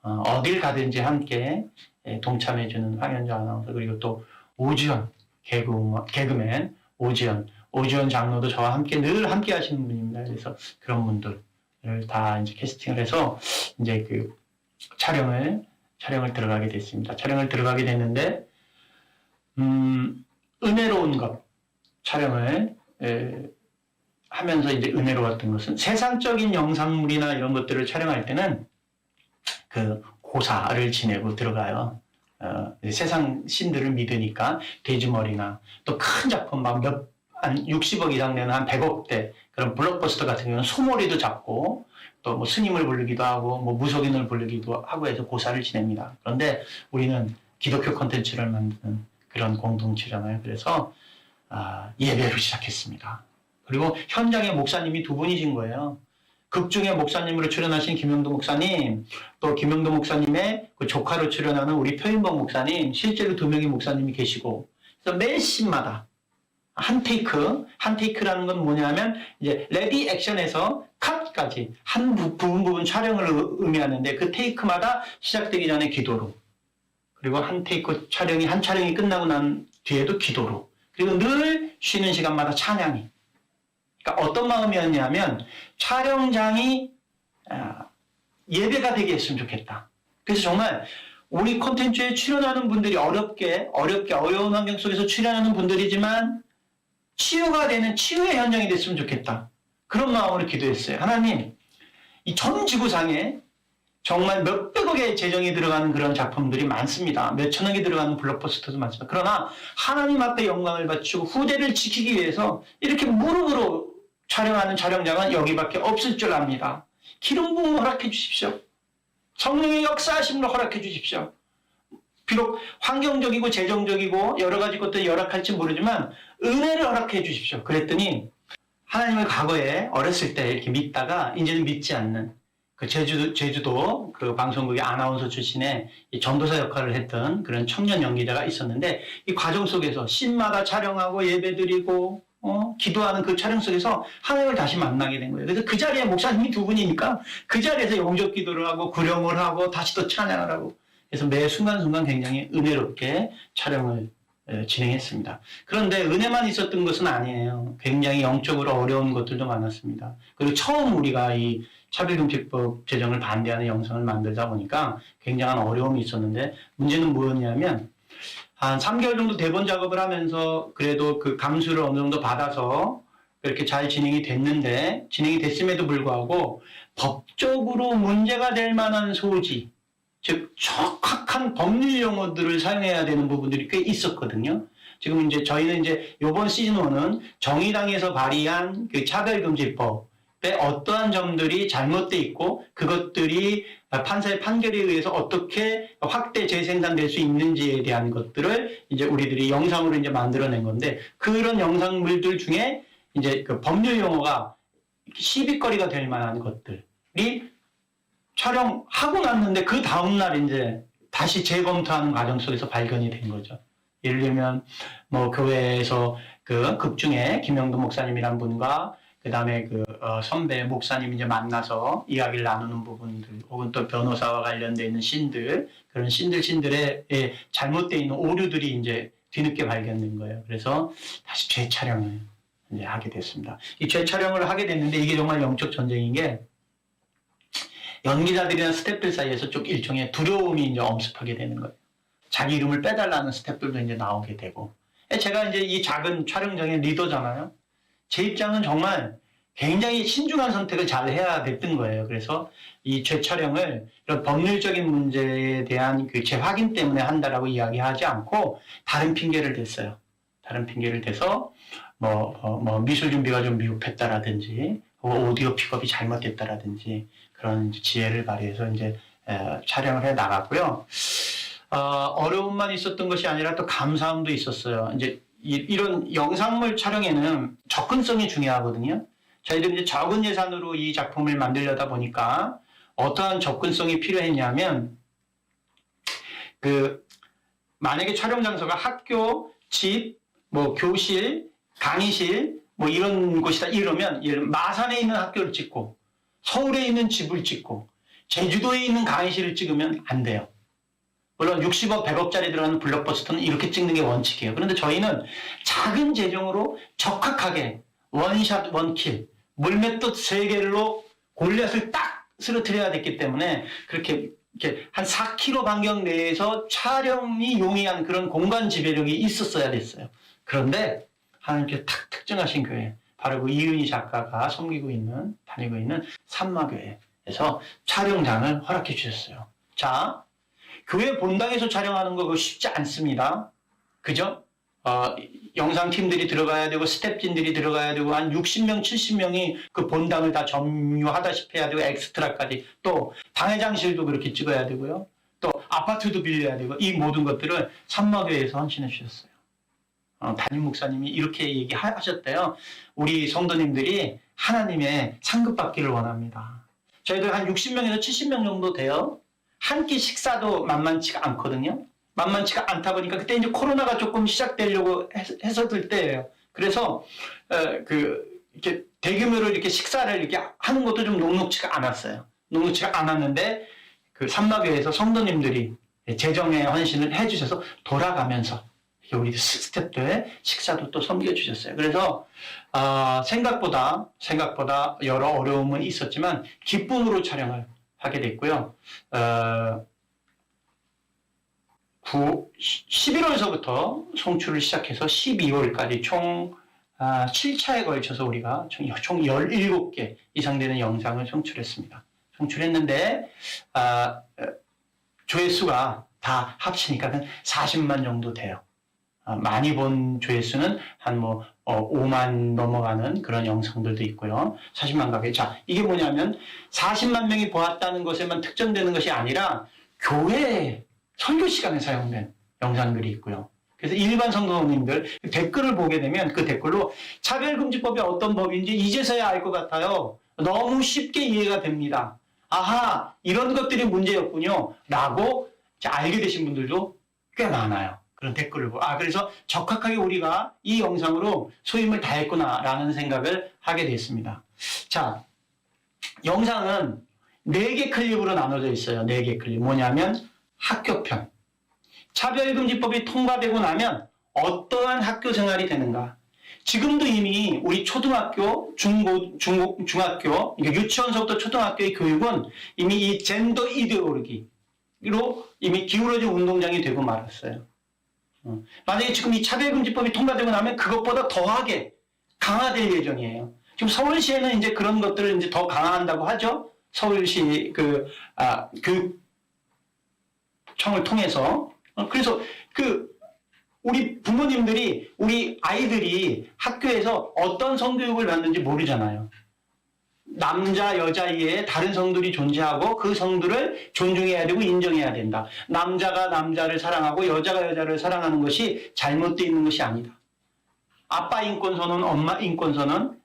어딜 가든지 함께 동참해주는 황현주 아나운서, 그리고 또 오지연 개그맨 오지연 장로도 저와 함께 늘 함께 하시는 분입니다. 그래서 그런 분들을 다 이제 캐스팅을 해서 이제 그 촬영을 들어가게 됐습니다. 촬영을 들어가게 됐는데, 은혜로운 것, 촬영을 하면서 이제 은혜로웠던 것은, 세상적인 영상물이나 이런 것들을 촬영할 때는 그 고사를 지내고 들어가요. 세상 신들을 믿으니까 돼지머리나 또 큰 작품 한 60억 이상 되는 한 100억대 그런 블록버스터 같은 경우는 소머리도 잡고 또 뭐 스님을 부르기도 하고 뭐 무속인을 부르기도 하고 해서 고사를 지냅니다. 그런데 우리는 기독교 콘텐츠를 만드는 그런 공동체잖아요. 그래서 예배로 시작했습니다. 그리고 현장에 목사님이 두 분이신 거예요. 극중에 목사님으로 출연하신 김영도 목사님, 또 김영도 목사님의 그 조카로 출연하는 우리 표인봉 목사님, 실제로 두 명의 목사님이 계시고, 그래서 매 씬마다 한 테이크라는 건 뭐냐면 이제 레디 액션에서 컷까지 한 부분 촬영을 의미하는데, 그 테이크마다 시작되기 전에 기도로, 그리고 한 촬영이 끝나고 난 뒤에도 기도로, 그리고 늘 쉬는 시간마다 찬양이. 그러니까 어떤 마음이었냐면 촬영장이 예배가 되게 했으면 좋겠다. 그래서 정말 우리 콘텐츠에 출연하는 분들이 어려운 환경 속에서 출연하는 분들이지만 치유가 되는 치유의 현장이 됐으면 좋겠다. 그런 마음으로 기도했어요. 하나님, 이 전 지구상에 정말 몇백억의 재정이 들어가는 그런 작품들이 많습니다. 몇천억이 들어가는 블록버스터도 많습니다. 그러나 하나님 앞에 영광을 바치고 후대를 지키기 위해서 이렇게 무릎으로 촬영하는 촬영장은 여기밖에 없을 줄 압니다. 기름 부음 허락해 주십시오. 성령의 역사하심을 허락해 주십시오. 비록 환경적이고 재정적이고 여러 가지 것들이 열악할지 모르지만 은혜를 허락해 주십시오. 그랬더니 하나님을 과거에 어렸을 때 이렇게 믿다가 이제는 믿지 않는, 그 제주도 그 방송국의 아나운서 출신의 전도사 역할을 했던 그런 청년 연기자가 있었는데, 이 과정 속에서 씬마다 촬영하고 예배드리고 기도하는 그 촬영 속에서 하나님을 다시 만나게 된 거예요. 그래서 그 자리에 목사님이 두 분이니까 그 자리에서 영접 기도를 하고 구령을 하고 다시 또 찬양을 하고, 그래서 매 순간순간 굉장히 은혜롭게 촬영을 진행했습니다. 그런데 은혜만 있었던 것은 아니에요. 굉장히 영적으로 어려운 것들도 많았습니다. 그리고 처음 우리가 이 차별금지법 제정을 반대하는 영상을 만들다 보니까 굉장한 어려움이 있었는데, 문제는 뭐였냐면 한 3개월 정도 대본 작업을 하면서 그래도 그 감수를 어느 정도 받아서 그렇게 잘 진행이 됐음에도 불구하고 법적으로 문제가 될 만한 소지, 즉 정확한 법률 용어들을 사용해야 되는 부분들이 꽤 있었거든요. 지금 이제 저희는 이제 이번 시즌 1은 정의당에서 발의한 그 차별금지법에 어떠한 점들이 잘못돼 있고 그것들이 판사의 판결에 의해서 어떻게 확대 재생산될 수 있는지에 대한 것들을 이제 우리들이 영상으로 이제 만들어낸 건데, 그런 영상물들 중에 이제 그 법률 용어가 시비거리가 될 만한 것들이 촬영하고 났는데 그 다음날 이제 다시 재검토하는 과정 속에서 발견이 된 거죠. 예를 들면 뭐 교회에서 그 극중에 김영도 목사님이란 분과 그 다음에 그 선배 목사님 이제 만나서 이야기를 나누는 부분들, 혹은 또 변호사와 관련되어 있는 신들, 그런 신들의 잘못되어 있는 오류들이 이제 뒤늦게 발견된 거예요. 그래서 다시 재촬영을 이제 하게 됐습니다. 이 재촬영을 하게 됐는데 이게 정말 영적 전쟁인 게, 연기자들이나 스태프들 사이에서 좀 일종의 두려움이 이제 엄습하게 되는 거예요. 자기 이름을 빼달라는 스태프들도 이제 나오게 되고, 제가 이제 이 작은 촬영장의 리더잖아요. 제 입장은 정말 굉장히 신중한 선택을 잘 해야 됐던 거예요. 그래서 이 재촬영을 이런 법률적인 문제에 대한 그 재확인 때문에 한다라고 이야기하지 않고 다른 핑계를 댔어요. 다른 핑계를 대서 미술 준비가 좀 미흡했다라든지 오디오 픽업이 잘못됐다라든지 그런 지혜를 발휘해서 이제 촬영을 해 나갔고요. 어려움만 있었던 것이 아니라 또 감사함도 있었어요. 이제 이런 영상물 촬영에는 접근성이 중요하거든요. 저희들이 이제 적은 예산으로 이 작품을 만들려다 보니까 어떠한 접근성이 필요했냐면 만약에 촬영 장소가 학교, 집, 교실, 강의실 이런 곳이다 이러면 마산에 있는 학교를 찍고 서울에 있는 집을 찍고 제주도에 있는 강의실을 찍으면 안 돼요. 물론 60억, 100억짜리 들어가는 블록버스터는 이렇게 찍는 게 원칙이에요. 그런데 저희는 작은 재정으로 적확하게 원샷, 원킬, 물맷돌 3개로 골리앗을 딱 쓰러뜨려야 됐기 때문에 그렇게 한 4km 반경 내에서 촬영이 용이한 그런 공간 지배력이 있었어야 됐어요. 그런데 하나님께서 탁 특정하신 교회, 바로 그 이은희 작가가 다니고 있는 산마교회에서 촬영장을 허락해 주셨어요. 자, 교회 본당에서 촬영하는 거 그거 쉽지 않습니다. 그죠? 영상팀들이 들어가야 되고 스태프진들이 들어가야 되고 한 60명, 70명이 그 본당을 다 점유하다시피 해야 되고 엑스트라까지 또 당회장실도 그렇게 찍어야 되고요. 또 아파트도 빌려야 되고 이 모든 것들을 산마교회에서 헌신해 주셨어요. 담임 목사님이 이렇게 얘기하셨대요. 우리 성도님들이 하나님의 상급받기를 원합니다. 저희들 한 60명에서 70명 정도 돼요. 한 끼 식사도 만만치가 않거든요. 만만치가 않다 보니까 그때 이제 코로나가 조금 시작되려고 했었을 때예요. 그래서 이렇게 대규모로 이렇게 식사를 이렇게 하는 것도 좀 녹록치가 않았어요. 녹록치가 않았는데 그 산마교회에서 성도님들이 재정의 헌신을 해주셔서 돌아가면서 우리 스태프들의 식사도 또 섬겨주셨어요. 그래서 생각보다 여러 어려움은 있었지만 기쁨으로 촬영을 하게 됐고요. 11월서부터 송출을 시작해서 12월까지 총 7차에 걸쳐서 우리가 총 17개 이상 되는 영상을 송출했습니다. 송출했는데 조회수가 다 합치니까 40만 정도 돼요. 많이 본 조회수는 한 5만 넘어가는 그런 영상들도 있고요. 40만 가까이. 자, 이게 뭐냐면 40만 명이 보았다는 것에만 특정되는 것이 아니라 교회 설교 시간에 사용된 영상들이 있고요. 그래서 일반 성도님들 댓글을 보게 되면 그 댓글로 차별금지법이 어떤 법인지 이제서야 알 것 같아요. 너무 쉽게 이해가 됩니다. 아하, 이런 것들이 문제였군요. 라고 알게 되신 분들도 꽤 많아요. 그런 댓글을 보고. 그래서 적확하게 우리가 이 영상으로 소임을 다했구나라는 생각을 하게 됐습니다. 자, 영상은 4개 클립으로 나눠져 있어요. 4개 클립. 뭐냐면 학교편. 차별금지법이 통과되고 나면 어떠한 학교 생활이 되는가. 지금도 이미 우리 초등학교, 중학교, 유치원서부터 초등학교의 교육은 이미 이 젠더 이데올로기로 이미 기울어진 운동장이 되고 말았어요. 만약에 지금 이 차별금지법이 통과되고 나면 그것보다 더하게 강화될 예정이에요. 지금 서울시에는 이제 그런 것들을 이제 더 강화한다고 하죠. 서울시 교육청을 통해서. 그래서 우리 부모님들이 우리 아이들이 학교에서 어떤 성교육을 받는지 모르잖아요. 남자, 여자 이외에 다른 성들이 존재하고 그 성들을 존중해야 되고 인정해야 된다. 남자가 남자를 사랑하고 여자가 여자를 사랑하는 것이 잘못되어 있는 것이 아니다. 아빠 인권선언, 엄마 인권선언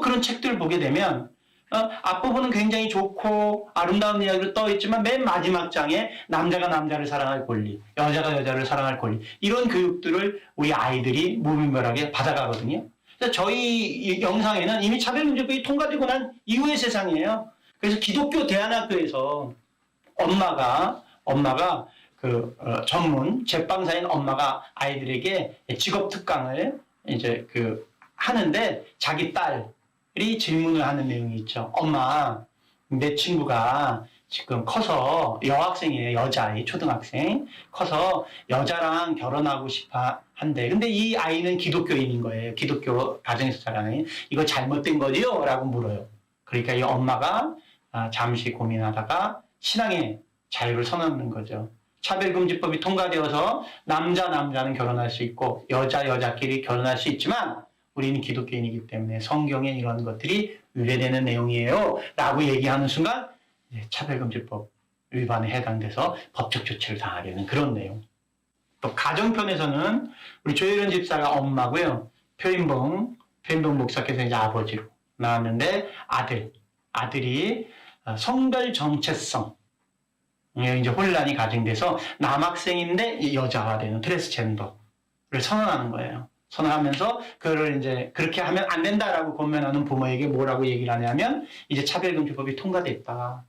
그런 책들을 보게 되면 앞부분은 굉장히 좋고 아름다운 이야기로 떠있지만 맨 마지막 장에 남자가 남자를 사랑할 권리, 여자가 여자를 사랑할 권리 이런 교육들을 우리 아이들이 무분별하게 받아가거든요. 저희 영상에는 이미 차별금지법이 통과되고 난 이후의 세상이에요. 그래서 기독교 대안학교에서 엄마가 전문 제빵사인 엄마가 아이들에게 직업 특강을 이제 하는데 자기 딸이 질문을 하는 내용이 있죠. 엄마, 내 친구가 지금 커서 여학생이에요. 여자아이, 초등학생. 커서 여자랑 결혼하고 싶어 한대. 근데 이 아이는 기독교인인 거예요. 기독교 가정에서 자라는. 이거 잘못된 거지요? 라고 물어요. 그러니까 이 엄마가 잠시 고민하다가 신앙의 자유를 선언하는 거죠. 차별금지법이 통과되어서 남자는 결혼할 수 있고 여자끼리 결혼할 수 있지만 우리는 기독교인이기 때문에 성경에 이런 것들이 위배되는 내용이에요. 라고 얘기하는 순간 차별금지법 위반에 해당돼서 법적 조치를 당하게 되는 그런 내용. 또 가정편에서는 우리 조혜련 집사가 엄마고요. 표인봉 목사께서 이제 아버지로 나왔는데 아들이 성별 정체성 이제 혼란이 가중돼서 남학생인데 여자가 되는 트랜스젠더를 선언하는 거예요. 선언하면서 그거를 이제 그렇게 하면 안 된다라고 권면하는 부모에게 뭐라고 얘기를 하냐면 이제 차별금지법이 통과됐다.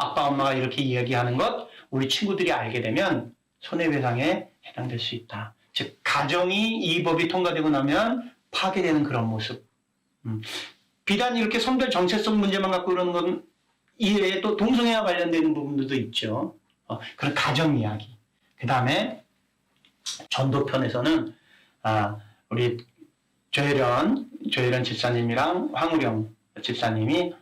아빠 엄마가 이렇게 이야기하는 것 우리 친구들이 알게 되면 손해배상에 해당될 수 있다. 즉 가정이 이 법이 통과되고 나면 파괴되는 그런 모습. 비단 이렇게 성별 정체성 문제만 갖고 그러는 건 이외에 또 동성애와 관련되는 부분들도 있죠. 그런 가정 이야기. 그 다음에 전도편에서는 우리 조혜련 집사님이랑 황우령 집사님이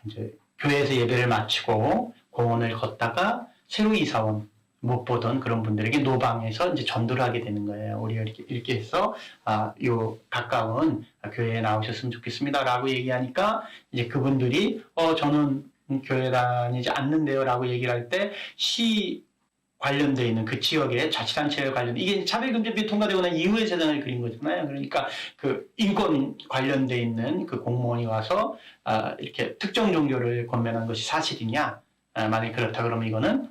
이제 교회에서 예배를 마치고 공원을 걷다가 새로 이사온 못 보던 그런 분들에게 노방에서 이제 전도를 하게 되는 거예요. 우리 이렇게 해서 요 가까운 교회에 나오셨으면 좋겠습니다라고 얘기하니까 이제 그분들이 저는 교회 다니지 않는데요라고 얘기를 할 때 시 관련돼 있는 그 지역의 자치단체에 관련 이게 차별금지법이 통과되고 난 이후의 세상을 그린 거잖아요. 그러니까 그 인권 관련돼 있는 그 공무원이 와서 이렇게 특정 종교를 권면한 것이 사실이냐? 만약 그렇다 그러면 이거는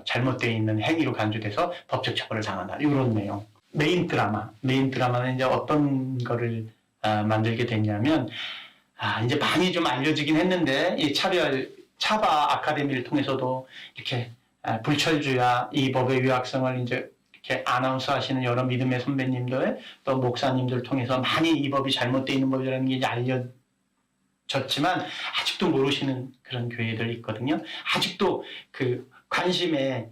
잘못되어 있는 행위로 간주돼서 법적 처벌을 당한다. 이런 내용. 메인 드라마는 이제 어떤 거를 만들게 됐냐면 이제 많이 좀 알려지긴 했는데 이 차바 아카데미를 통해서도 이렇게 불철주야 이 법의 유학성을 이제 이렇게 아나운서 하시는 여러 믿음의 선배님들 또 목사님들 통해서 많이 이 법이 잘못되어 있는 법이라는 게 이제 알려졌지만 아직도 모르시는 그런 교회들 있거든요. 아직도 그 관심의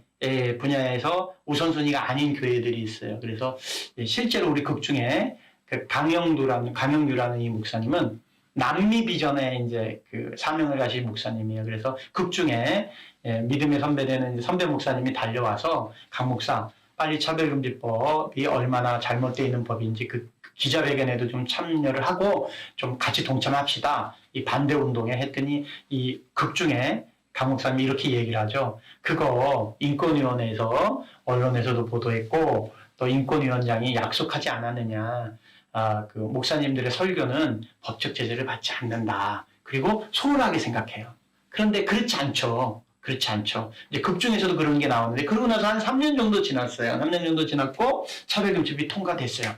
분야에서 우선순위가 아닌 교회들이 있어요. 그래서 실제로 우리 극 중에 그 강영규라는 이 목사님은 남미 비전에 이제 그 사명을 가신 목사님이에요. 그래서 극 중에 믿음의 선배되는 선배 목사님이 달려와서 강 목사 빨리 차별금지법이 얼마나 잘못되어 있는 법인지 그 기자회견에도 좀 참여를 하고 좀 같이 동참합시다. 이 반대 운동에 했더니 이 극 중에 강 목사님이 이렇게 얘기를 하죠. 그거 인권위원회에서 언론에서도 보도했고 또 인권위원장이 약속하지 않았느냐. 그 목사님들의 설교는 법적 제재를 받지 않는다. 그리고 소홀하게 생각해요. 그런데 그렇지 않죠. 이제 극 중에서도 그런 게 나오는데 그러고 나서 한 3년 정도 지났어요. 3년 정도 지났고 차별금지법이 통과됐어요.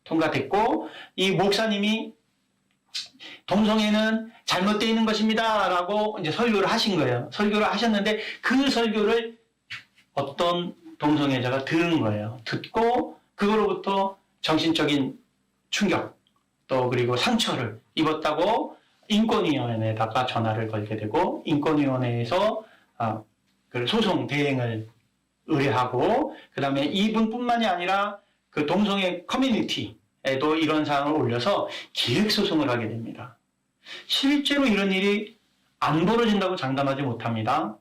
통과됐고 이 목사님이 동성애는 잘못되어 있는 것입니다라고 이제 설교를 하신 거예요. 설교를 하셨는데 그 설교를 어떤 동성애자가 들은 거예요. 듣고 그거로부터 정신적인 충격 또 그리고 상처를 입었다고 인권위원회에다가 전화를 걸게 되고 인권위원회에서 그 소송 대행을 의뢰하고 그 다음에 이분뿐만이 아니라 그 동성애 커뮤니티에도 이런 사항을 올려서 기획소송을 하게 됩니다. 실제로 이런 일이 안 벌어진다고 장담하지 못합니다.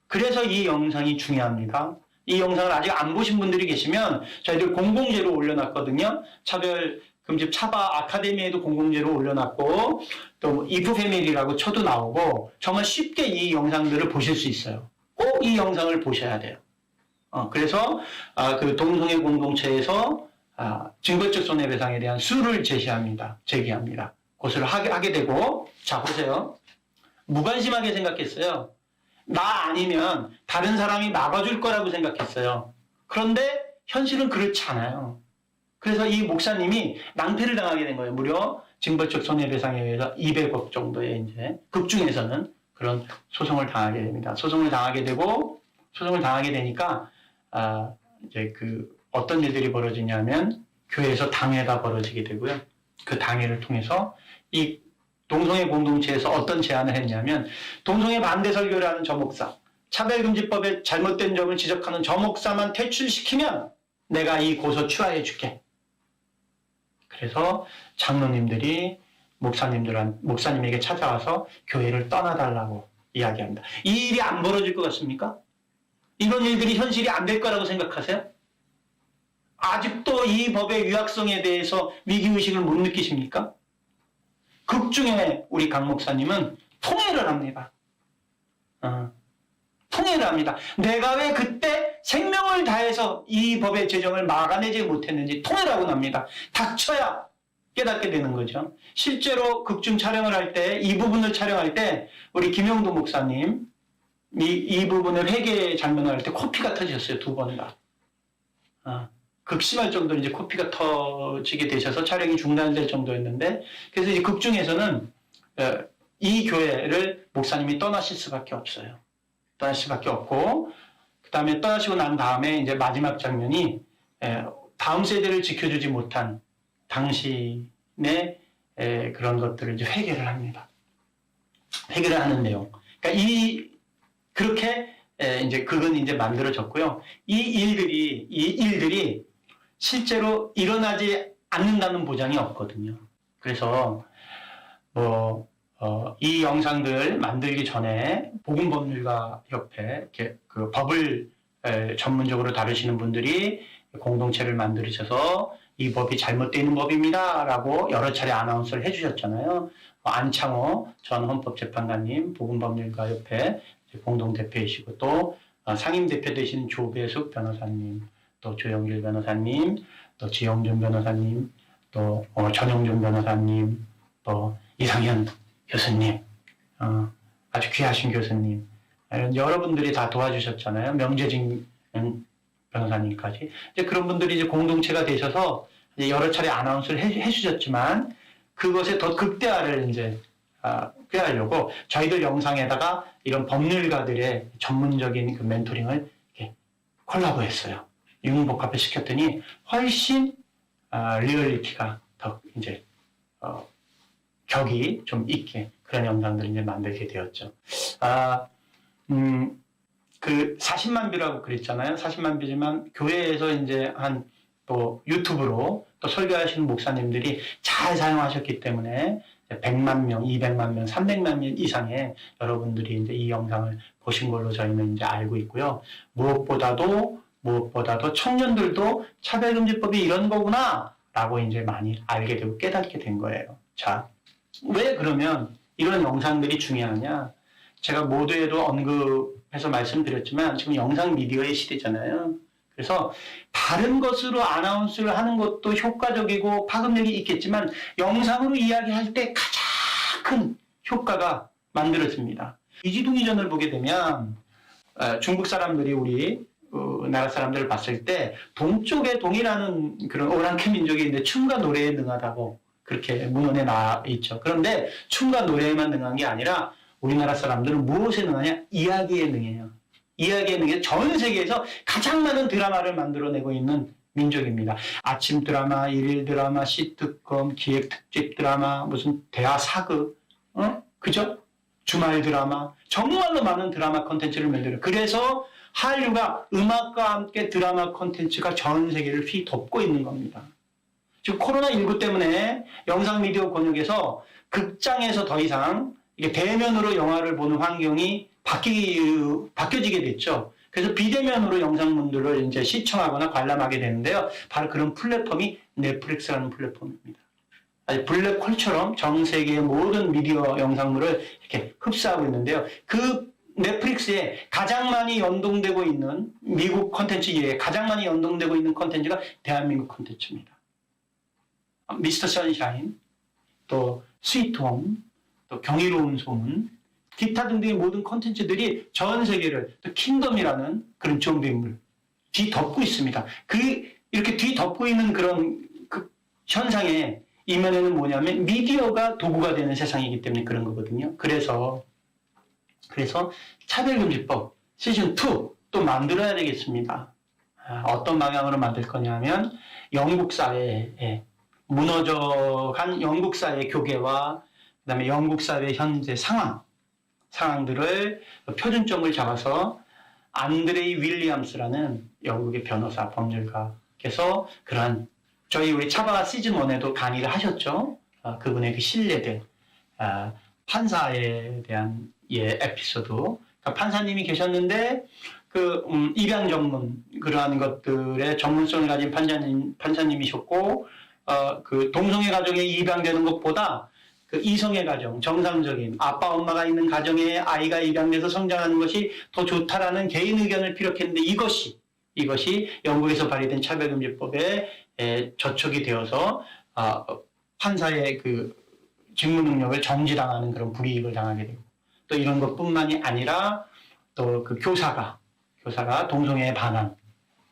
그래서 이 영상이 중요합니다. 이 영상을 아직 안 보신 분들이 계시면 저희들 공공재로 올려놨거든요. 차별금지 차바 아카데미에도 공공재로 올려놨고 또 이프 패밀리라고 쳐도 나오고 정말 쉽게 이 영상들을 보실 수 있어요. 꼭 이 영상을 보셔야 돼요. 그래서 그 동성애 공동체에서 증거적 손해배상에 대한 수를 제기합니다. 그것을 하게 되고 자 보세요. 무관심하게 생각했어요. 나 아니면 다른 사람이 막아줄 거라고 생각했어요. 그런데 현실은 그렇지 않아요. 그래서 이 목사님이 낭패를 당하게 된 거예요. 무려 징벌적 손해배상에 의해서 200억 정도의 이제 극 중에서는 그런 소송을 당하게 됩니다. 소송을 당하게 되니까 이제 그 어떤 일들이 벌어지냐면 교회에서 당회가 벌어지게 되고요. 그 당회를 통해서 이 동성애 공동체에서 어떤 제안을 했냐면 동성애 반대 설교를 하는 저 목사, 차별금지법의 잘못된 점을 지적하는 저 목사만 퇴출시키면 내가 이 고소 취하해 줄게. 그래서 장로님들이 목사님에게 찾아와서 교회를 떠나달라고 이야기합니다. 이 일이 안 벌어질 것 같습니까? 이런 일들이 현실이 안 될 거라고 생각하세요? 아직도 이 법의 유학성에 대해서 위기의식을 못 느끼십니까? 극중에 우리 강 목사님은 통회를 합니다. 통회를 합니다. 내가 왜 그때 생명을 다해서 이 법의 제정을 막아내지 못했는지 통회를 하고 납니다. 닥쳐야 깨닫게 되는 거죠. 실제로 극중 촬영을 할 때, 이 부분을 촬영할 때 우리 김영도 목사님 이 부분을 회계 장면을 할 때 코피가 터지셨어요. 2번 다. 극심할 정도로 이제 코피가 터지게 되셔서 촬영이 중단될 정도였는데, 그래서 이제 극중에서는 이 교회를 목사님이 떠나실 수밖에 없어요. 떠나실 수밖에 없고, 그 다음에 떠나시고 난 다음에 이제 마지막 장면이 다음 세대를 지켜주지 못한 당신의 그런 것들을 이제 회개를 합니다. 회개를 하는 내용. 그러니까 그렇게 이제 극은 이제 만들어졌고요. 이 일들이 실제로 일어나지 않는다는 보장이 없거든요. 그래서 이 영상들 만들기 전에 복음법률가 협회 이렇게 그 법을 전문적으로 다루시는 분들이 공동체를 만들으셔서 이 법이 잘못되어 있는 법입니다라고 여러 차례 아나운서를 해주셨잖아요. 안창호 전 헌법재판관님, 복음법률가 협회 공동대표이시고 또 상임대표 되신 조배숙 변호사님, 또 조영길 변호사님, 또 지영준 변호사님, 또 전영준 변호사님, 또 이상현 교수님, 아주 귀하신 교수님, 여러분들이 다 도와주셨잖아요. 명재진 변호사님까지. 이제 그런 분들이 이제 공동체가 되셔서 이제 여러 차례 아나운서를 해주셨지만 그것의 더 극대화를 이제 꾀하려고 저희들 영상에다가 이런 법률가들의 전문적인 그 멘토링을 이렇게 콜라보했어요. 융복합을 시켰더니 훨씬 리얼리티가 더 이제 격이 좀 있게 그런 영상들을 이제 만들게 되었죠. 그 40만 뷰라고 그랬잖아요. 40만 뷰지만 교회에서 이제 또 유튜브로 또 설교하시는 목사님들이 잘 사용하셨기 때문에 100만 명, 200만 명, 300만 명 이상의 여러분들이 이제 이 영상을 보신 걸로 저희는 이제 알고 있고요. 무엇보다도 청년들도 차별금지법이 이런 거구나 라고 이제 많이 알게 되고 깨닫게 된 거예요. 자, 왜 그러면 이런 영상들이 중요하냐? 제가 모두에도 언급해서 말씀드렸지만 지금 영상 미디어의 시대잖아요. 그래서 다른 것으로 아나운스를 하는 것도 효과적이고 파급력이 있겠지만 영상으로 이야기할 때 가장 큰 효과가 만들어집니다. 이지동이전을 보게 되면 중국 사람들이 우리 나라 사람들을 봤을 때 동쪽에 동이라는 그런 오랑캐 민족이 있는데 춤과 노래에 능하다고 그렇게 문헌에 나와 있죠. 그런데 춤과 노래에만 능한 게 아니라 우리나라 사람들은 무엇에 능하냐? 이야기에 능해요. 이야기에 능해 전 세계에서 가장 많은 드라마를 만들어내고 있는 민족입니다. 아침 드라마, 일일 드라마, 시트콤, 기획 특집 드라마, 무슨 대하 사극, 그죠? 주말 드라마, 정말로 많은 드라마 콘텐츠를 만들어요. 그래서 한류가 음악과 함께 드라마 콘텐츠가 전 세계를 휘덮고 있는 겁니다. 지금 코로나19 때문에 영상 미디어 권역에서 극장에서 더 이상 이게 대면으로 영화를 보는 환경이 바뀌어지게 됐죠. 그래서 비대면으로 영상물들을 이제 시청하거나 관람하게 되는데요. 바로 그런 플랫폼이 넷플릭스라는 플랫폼입니다. 아주 블랙홀처럼 전 세계의 모든 미디어 영상물을 이렇게 흡수하고 있는데요. 그 넷플릭스에 가장 많이 연동되고 있는 미국 콘텐츠 이외에 가장 많이 연동되고 있는 콘텐츠가 대한민국 콘텐츠입니다. 미스터 선샤인, 또 스위트홈, 또 경이로운 소문, 기타 등등의 모든 콘텐츠들이 전 세계를 또 킹덤이라는 그런 좀비물 뒤덮고 있습니다. 이렇게 뒤덮고 있는 그런 그 현상의 이면에는 뭐냐면 미디어가 도구가 되는 세상이기 때문에 그런 거거든요. 그래서 차별금지법 시즌 2 또 만들어야 되겠습니다. 어떤 방향으로 만들 거냐면 영국 사회에 무너져간 영국 사회 교계와 그다음에 영국 사회 현재 상황들을 표준점을 잡아서 안드레이 윌리엄스라는 영국의 변호사 법률가께서 그러한 저희 우리 차바 시즌 1에도 강의를 하셨죠. 그분의 그 신뢰들, 판사에 대한 에피소드. 그러니까 판사님이 계셨는데 입양 전문 그러한 것들의 전문성을 가진 판사님이셨고 그 동성애 가정에 입양되는 것보다 그 이성애 가정, 정상적인 아빠 엄마가 있는 가정에 아이가 입양돼서 성장하는 것이 더 좋다라는 개인 의견을 피력했는데 이것이 영국에서 발의된 차별금지법에 저촉이 되어서 판사의 그 직무 능력을 정지당하는 그런 불이익을 당하게 되고 또 이런 것뿐만이 아니라 또 그 교사가 동성애에 반한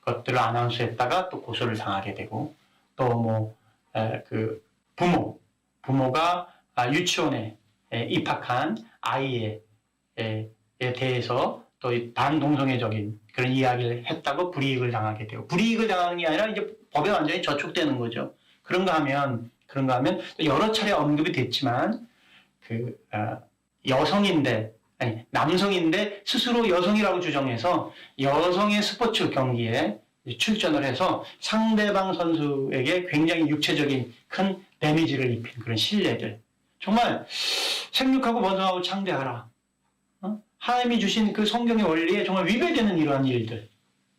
것들을 아나운스했다가 또 고소를 당하게 되고 또 그 부모가 유치원에 입학한 아이에 대해서 또 반동성애적인 그런 이야기를 했다고 불이익을 당하게 되고 불이익을 당하는 게 아니라 이제 법에 완전히 저촉되는 거죠. 그런가 하면 여러 차례 언급이 됐지만 남성인데 스스로 여성이라고 주장해서 여성의 스포츠 경기에 출전을 해서 상대방 선수에게 굉장히 육체적인 큰 데미지를 입힌 그런 신뢰들. 정말 생육하고 번성하고 창대하라. 하나님이 주신 그 성경의 원리에 정말 위배되는 이러한 일들.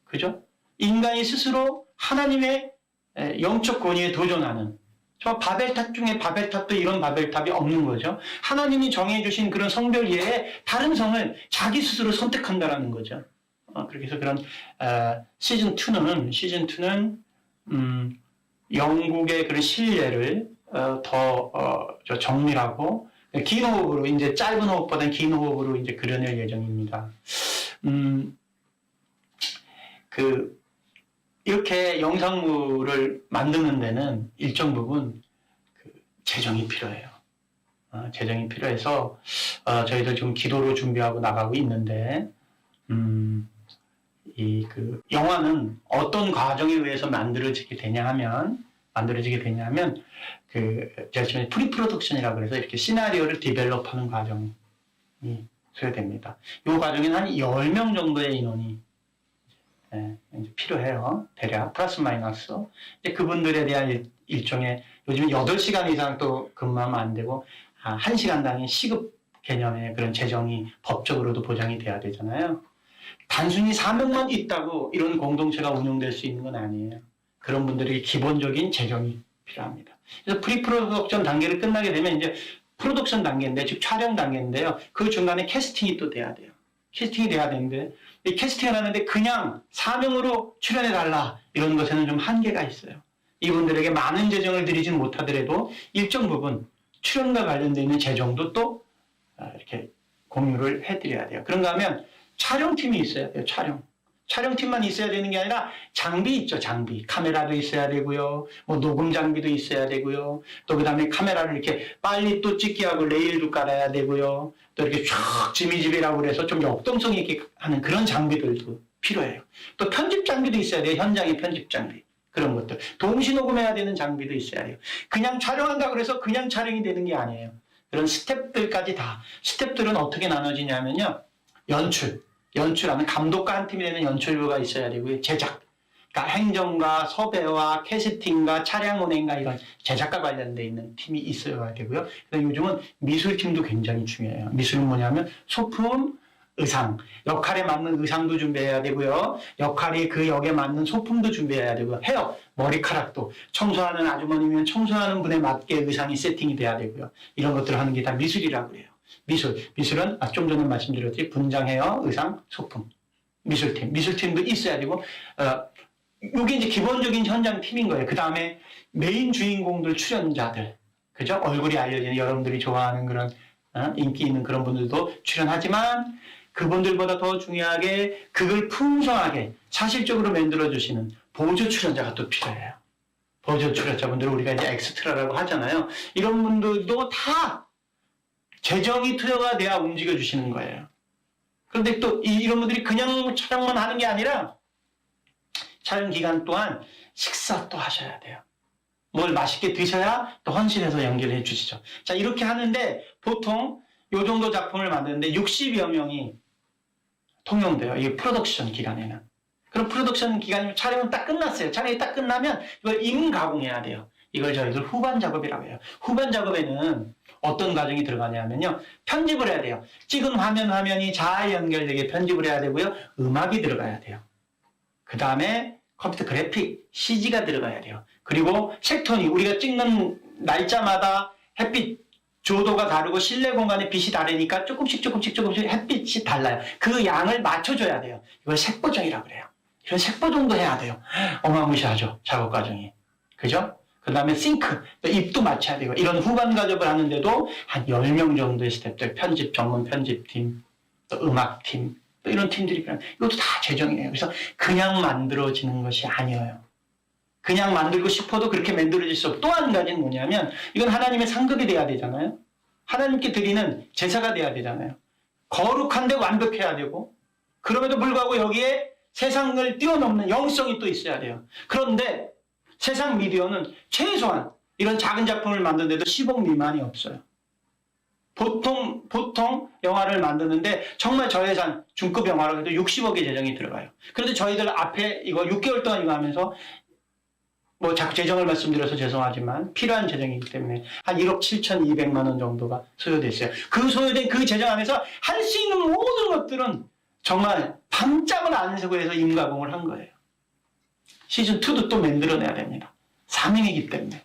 그죠? 인간이 스스로 하나님의 영적 권위에 도전하는 저 바벨탑 중에 바벨탑도 이런 바벨탑이 없는 거죠. 하나님이 정해주신 그런 성별 이외에 다른 성을 자기 스스로 선택한다라는 거죠. 그렇게 해서 그런 시즌 2는 영국의 그런 신뢰를 더 정밀하고 긴 호흡으로 이제 짧은 호흡보다는 긴 호흡으로 이제 그려낼 예정입니다. 이렇게 영상물을 만드는 데는 일정 부분 재정이 필요해요. 재정이 필요해서 저희들 지금 기도로 준비하고 나가고 있는데 영화는 어떤 과정에 의해서 만들어지게 되냐 하면 제가 지금 프리프로덕션이라고 그래서 이렇게 시나리오를 디벨롭하는 과정이 소요됩니다. 이 과정에는 한 10명 정도의 인원이 이제 필요해요. 대략 플러스 마이너스. 이제 그분들에 대한 일종의 요즘에 8시간 이상 또 근무하면 안 되고 1시간 당의 시급 개념의 그런 재정이 법적으로도 보장이 돼야 되잖아요. 단순히 사명만 있다고 이런 공동체가 운영될 수 있는 건 아니에요. 그런 분들에게 기본적인 재정이 필요합니다. 그래서 프리프로덕션 단계를 끝나게 되면 이제 프로덕션 단계인데, 즉 촬영 단계인데요. 그 중간에 캐스팅이 또 돼야 돼요. 캐스팅이 돼야 되는데, 이 캐스팅을 하는데 그냥 사명으로 출연해달라 이런 것에는 좀 한계가 있어요. 이분들에게 많은 재정을 들이지는 못하더라도 일정 부분 출연과 관련되어 있는 재정도 또 이렇게 공유를 해드려야 돼요. 그런가 하면 촬영팀이 있어야 돼요. 촬영팀만 있어야 되는 게 아니라 장비 있죠. 장비. 카메라도 있어야 되고요. 녹음 장비도 있어야 되고요. 또 그다음에 카메라를 이렇게 빨리 또 찍게 하고 레일도 깔아야 되고요. 또 이렇게 쫙 지미집이라고 그래서 좀 역동성 있게 하는 그런 장비들도 필요해요. 또 편집 장비도 있어야 돼요. 현장의 편집 장비. 그런 것들. 동시 녹음해야 되는 장비도 있어야 돼요. 그냥 촬영한다고 그래서 그냥 촬영이 되는 게 아니에요. 그런 스텝들까지 다. 스텝들은 어떻게 나눠지냐면요. 연출하는 감독과 한 팀이 되는 연출부가 있어야 되고요. 제작. 그러니까 행정과 섭외와 캐스팅과 차량 운행과 이런 제작과 관련되어 있는 팀이 있어야 되고요. 그다음에 요즘은 미술팀도 굉장히 중요해요. 미술은 뭐냐면 소품, 의상, 역할에 맞는 의상도 준비해야 되고요. 역할이 그 역에 맞는 소품도 준비해야 되고요. 헤어, 머리카락도 청소하는 아주머니면 청소하는 분에 맞게 의상이 세팅이 돼야 되고요. 이런 것들을 하는 게 다 미술이라고 그래요. 미술은 좀 전에 말씀드렸듯이 분장, 헤어, 의상, 소품, 미술팀도 있어야 되고 이게 이제 기본적인 현장 팀인 거예요. 그 다음에 메인 주인공들 출연자들, 그죠? 얼굴이 알려지는 여러분들이 좋아하는 그런 인기 있는 그런 분들도 출연하지만 그분들보다 더 중요하게 그걸 풍성하게 사실적으로 만들어주시는 보조 출연자가 또 필요해요. 보조 출연자분들을 우리가 이제 엑스트라라고 하잖아요. 이런 분들도 다 재정이 투여가 돼야 움직여주시는 거예요. 그런데 또 이런 분들이 그냥 촬영만 하는 게 아니라 촬영 기간 동안 식사 또 하셔야 돼요. 뭘 맛있게 드셔야 또 헌신해서 연결해 주시죠. 자, 이렇게 하는데 보통 요 정도 작품을 만드는데 60여 명이 통용돼요. 이 프로덕션 기간에는. 그럼 프로덕션 기간이면 촬영은 딱 끝났어요. 촬영이 딱 끝나면 이걸 임가공해야 돼요. 이걸 저희들 후반 작업이라고 해요. 후반 작업에는 어떤 과정이 들어가냐면요. 편집을 해야 돼요. 찍은 화면이 잘 연결되게 편집을 해야 되고요. 음악이 들어가야 돼요. 그 다음에 컴퓨터 그래픽, CG가 들어가야 돼요. 그리고 색톤이 우리가 찍는 날짜마다 햇빛 조도가 다르고 실내 공간의 빛이 다르니까 조금씩 햇빛이 달라요. 그 양을 맞춰줘야 돼요. 이걸 색보정이라고 그래요. 이런 색보정도 해야 돼요. 어마무시하죠. 작업 과정이. 그죠? 그 다음에 싱크, 입도 맞춰야 되고 이런 후반 작업을 하는데도 한 10명 정도의 스태프들, 편집, 전문 편집팀, 또 음악팀, 또 이런 팀들이 필요합니다. 이것도 다 재정이에요. 그래서 그냥 만들어지는 것이 아니에요. 그냥 만들고 싶어도 그렇게 만들어질 수 없고 또 한 가지는 뭐냐면 이건 하나님의 상급이 돼야 되잖아요. 하나님께 드리는 제사가 돼야 되잖아요. 거룩한데 완벽해야 되고 그럼에도 불구하고 여기에 세상을 뛰어넘는 영성이 또 있어야 돼요. 그런데 세상 미디어는 최소한 이런 작은 작품을 만드는데도 10억 미만이 없어요. 보통 영화를 만드는데 정말 저예산 중급 영화로 해도 60억의 재정이 들어가요. 그런데 저희들 앞에 이거 6개월 동안 이거 하면서 뭐 자꾸 재정을 말씀드려서 죄송하지만 필요한 재정이기 때문에 한 1억 7,200만 원 정도가 소요됐어요. 그 소요된 그 재정 안에서 할 수 있는 모든 것들은 정말 밤잠을 안 새고 해서 임가공을 한 거예요. 시즌2도 또 만들어내야 됩니다. 사명이기 때문에.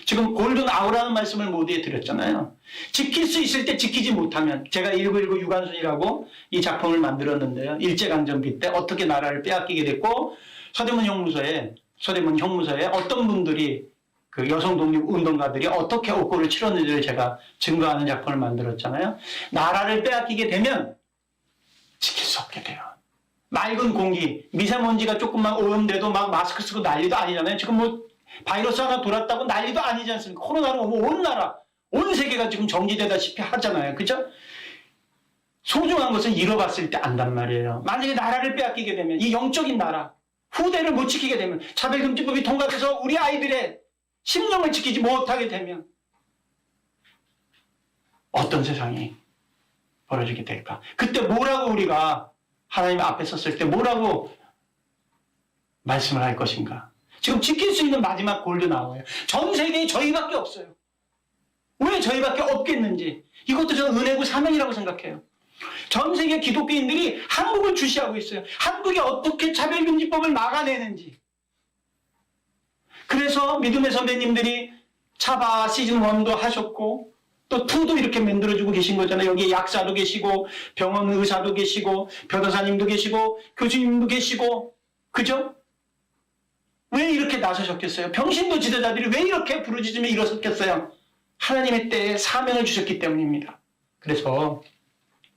지금 골든 아워라는 말씀을 모두에 드렸잖아요. 지킬 수 있을 때 지키지 못하면 제가 1919 유관순이라고 이 작품을 만들었는데요. 일제강점기 때 어떻게 나라를 빼앗기게 됐고 서대문 형무소에 어떤 분들이 그 여성 독립 운동가들이 어떻게 옥고를 치렀는지를 제가 증거하는 작품을 만들었잖아요. 나라를 빼앗기게 되면 지킬 수 없게 돼요. 맑은 공기, 미세먼지가 조금만 오염돼도 막 마스크 쓰고 난리도 아니잖아요. 지금 뭐 바이러스 하나 돌았다고 난리도 아니지 않습니까? 코로나로 온 나라, 온 세계가 지금 정지되다시피 하잖아요. 그죠? 소중한 것은 잃어봤을 때 안단 말이에요. 만약에 나라를 빼앗기게 되면 이 영적인 나라, 후대를 못 지키게 되면 차별금지법이 통과돼서 우리 아이들의 심령을 지키지 못하게 되면 어떤 세상이 벌어지게 될까? 그때 뭐라고 우리가 하나님 앞에 섰을 때 뭐라고 말씀을 할 것인가? 지금 지킬 수 있는 마지막 골든 아워예요. 전 세계에 저희밖에 없어요. 왜 저희밖에 없겠는지 이것도 저는 은혜고 사명이라고 생각해요. 전 세계 기독교인들이 한국을 주시하고 있어요. 한국이 어떻게 차별금지법을 막아내는지. 그래서 믿음의 선배님들이 차바 시즌1도 하셨고 또 2도 이렇게 만들어주고 계신 거잖아요. 여기 약사도 계시고 병원 의사도 계시고 변호사님도 계시고 교수님도 계시고 그죠? 왜 이렇게 나서셨겠어요? 병신도 지도자들이 왜 이렇게 부르짖으며 일어섰겠어요? 하나님의 때에 사명을 주셨기 때문입니다. 그래서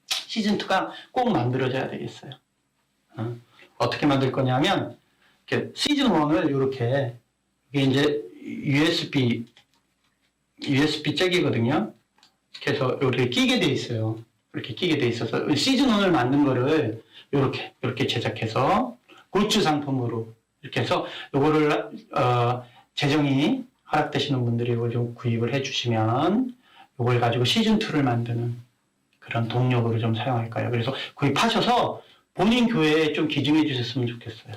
시즌2가 꼭 만들어져야 되겠어요. 어떻게 만들 거냐면 이렇게 시즌1을 이렇게 이게 이제 USB 잭이거든요. 그래서 이렇게 끼게 돼 있어요. 이렇게 끼게 돼 있어서 시즌1을 만든 거를 이렇게 제작해서 굿즈 상품으로 이렇게 해서 요거를 재정이 허락되시는 분들이 이걸 좀 구입을 해주시면 요걸 가지고 시즌2를 만드는 그런 동력으로 좀 사용할까요? 그래서 구입하셔서 본인 교회에 좀 기증해 주셨으면 좋겠어요.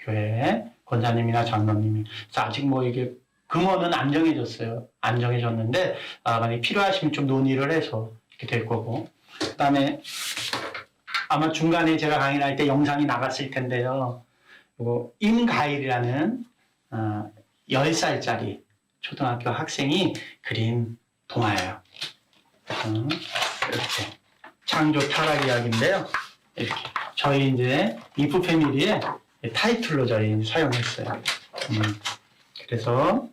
교회 권사님이나 장로님이. 그래서 아직 뭐 이게 금원은 안 정해졌어요. 안 정해졌는데 만약에 필요하시면 좀 논의를 해서 이렇게 될 거고. 그 다음에 아마 중간에 제가 강의를 할 때 영상이 나갔을 텐데요. 요거 임가일이라는 10살짜리 초등학교 학생이 그린 동화예요. 이렇게 창조 타락 이야기인데요. 이렇게 저희 이제 이프 패밀리의 타이틀로 저희 사용했어요. 그래서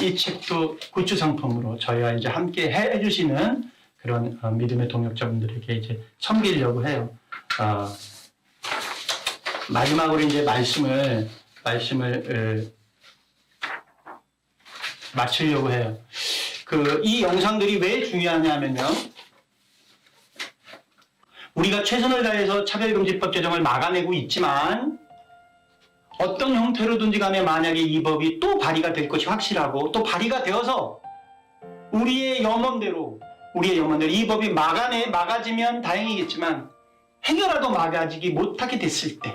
이 책도 굿즈 상품으로 저희와 이제 함께 해주시는 그런 믿음의 동역자분들에게 이제 섬기려고 해요. 마지막으로 이제 말씀을 마치려고 해요. 이 영상들이 왜 중요하냐면요. 우리가 최선을 다해서 차별금지법 제정을 막아내고 있지만 어떤 형태로든지 간에 만약에 이 법이 또 발의가 될 것이 확실하고 또 발의가 되어서 우리의 염원대로 이 법이 막아지면 다행이겠지만 행여라도 막아지기 못하게 됐을 때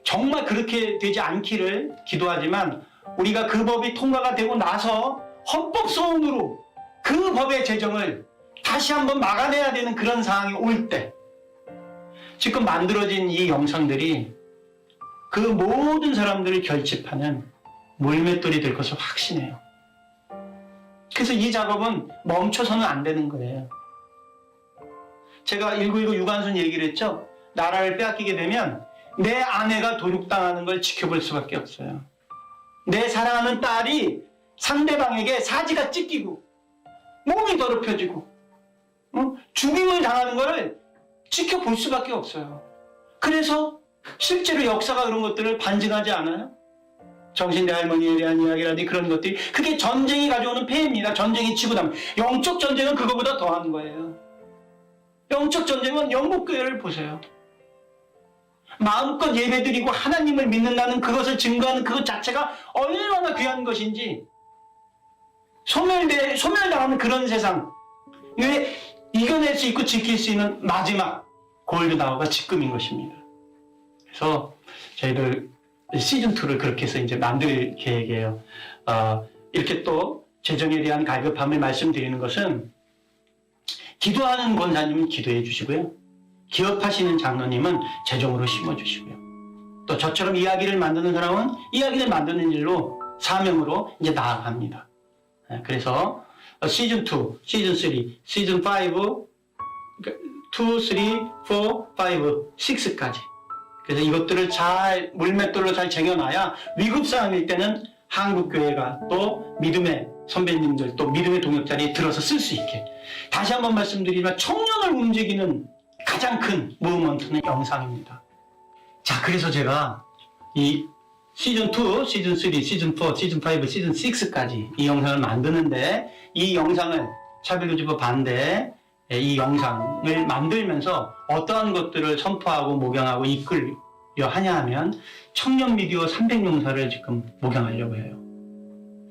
정말 그렇게 되지 않기를 기도하지만 우리가 그 법이 통과가 되고 나서 헌법소원으로 그 법의 제정을 다시 한번 막아내야 되는 그런 상황이 올 때 지금 만들어진 이 영상들이 그 모든 사람들을 결집하는 물맷돌이 될 것을 확신해요. 그래서 이 작업은 멈춰서는 안 되는 거예요. 제가 1919 유관순 얘기를 했죠. 나라를 빼앗기게 되면 내 아내가 도륙당하는 걸 지켜볼 수밖에 없어요. 내 사랑하는 딸이 상대방에게 사지가 찢기고 몸이 더럽혀지고 죽임을 당하는 것을 지켜볼 수밖에 없어요. 그래서 실제로 역사가 그런 것들을 반증하지 않아요? 정신대 할머니에 대한 이야기라든지 그런 것들이 그게 전쟁이 가져오는 폐해입니다. 전쟁이 치고 나면 영적 전쟁은 그거보다 더한 거예요. 영적 전쟁은 영국교회를 보세요. 마음껏 예배드리고 하나님을 믿는다는 그것을 증거하는 그것 자체가 얼마나 귀한 것인지 소멸당하는 그런 세상 왜 이겨낼 수 있고 지킬 수 있는 마지막 골든아워가 지금인 것입니다. 그래서 저희들 시즌2를 그렇게 해서 이제 만들 계획이에요. 이렇게 또 재정에 대한 갈급함을 말씀드리는 것은 기도하는 권사님은 기도해 주시고요. 기업하시는 장로님은 재정으로 심어주시고요. 또 저처럼 이야기를 만드는 사람은 이야기를 만드는 일로 사명으로 이제 나아갑니다. 그래서 시즌2, 시즌3, 시즌5, 2, 3, 4, 5, 6까지. 그래서 이것들을 잘 물맷돌로 잘 쟁여놔야 위급 상황일 때는 한국교회가 또 믿음의 선배님들 또 믿음의 동역자들이 들어서 쓸 수 있게. 다시 한번 말씀드리지만 청년을 움직이는 가장 큰 무브먼트는 영상입니다. 자, 그래서 제가 이 시즌2, 시즌3, 시즌4, 시즌5, 시즌6까지 이 영상을 만드는데 이 영상을 차별교집법 반대 이 영상을 만들면서 어떠한 것들을 선포하고 목양하고 이끌려 하냐 하면 청년 미디어 300용사를 지금 목양하려고 해요.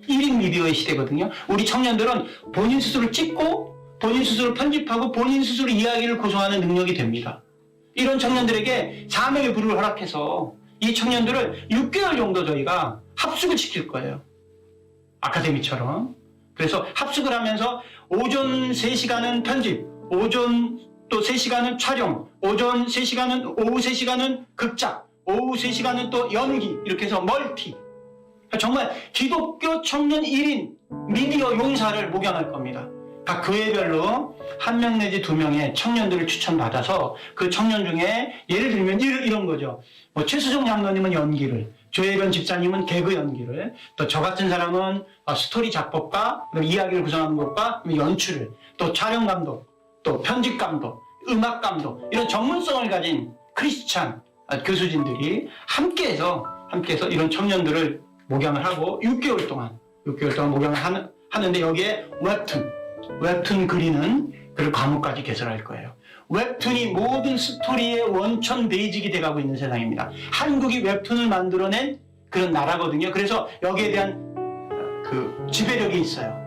1인 미디어의 시대거든요. 우리 청년들은 본인 스스로 찍고 본인 스스로 편집하고 본인 스스로 이야기를 구성하는 능력이 됩니다. 이런 청년들에게 사명의 부를 허락해서 이 청년들을 6개월 정도 저희가 합숙을 시킬 거예요. 아카데미처럼. 그래서 합숙을 하면서 오전 3시간은 편집, 오전 또 3시간은 촬영, 오전 3시간은, 오후 3시간은 극작, 오후 3시간은 또 연기, 이렇게 해서 멀티. 정말 기독교 청년 1인 미디어 용사를 목양할 겁니다. 각 교회별로 1명 내지 2명의 청년들을 추천받아서 그 청년 중에 예를 들면 이런 거죠. 뭐 최수종 장로님은 연기를, 조혜변 집사님은 개그 연기를, 또 저 같은 사람은 스토리 작법과 이야기를 구성하는 것과 연출을, 또 촬영 감독, 또 편집 감독, 음악 감독 이런 전문성을 가진 크리스찬 교수진들이 함께해서 이런 청년들을 목양을 하고 6개월 동안 목양을 하는데 여기에 웹툰 그리는 그런 과목까지 개설할 거예요. 웹툰이 모든 스토리의 원천 베이직이 돼가고 있는 세상입니다. 한국이 웹툰을 만들어낸 그런 나라거든요. 그래서 여기에 대한 그 지배력이 있어요.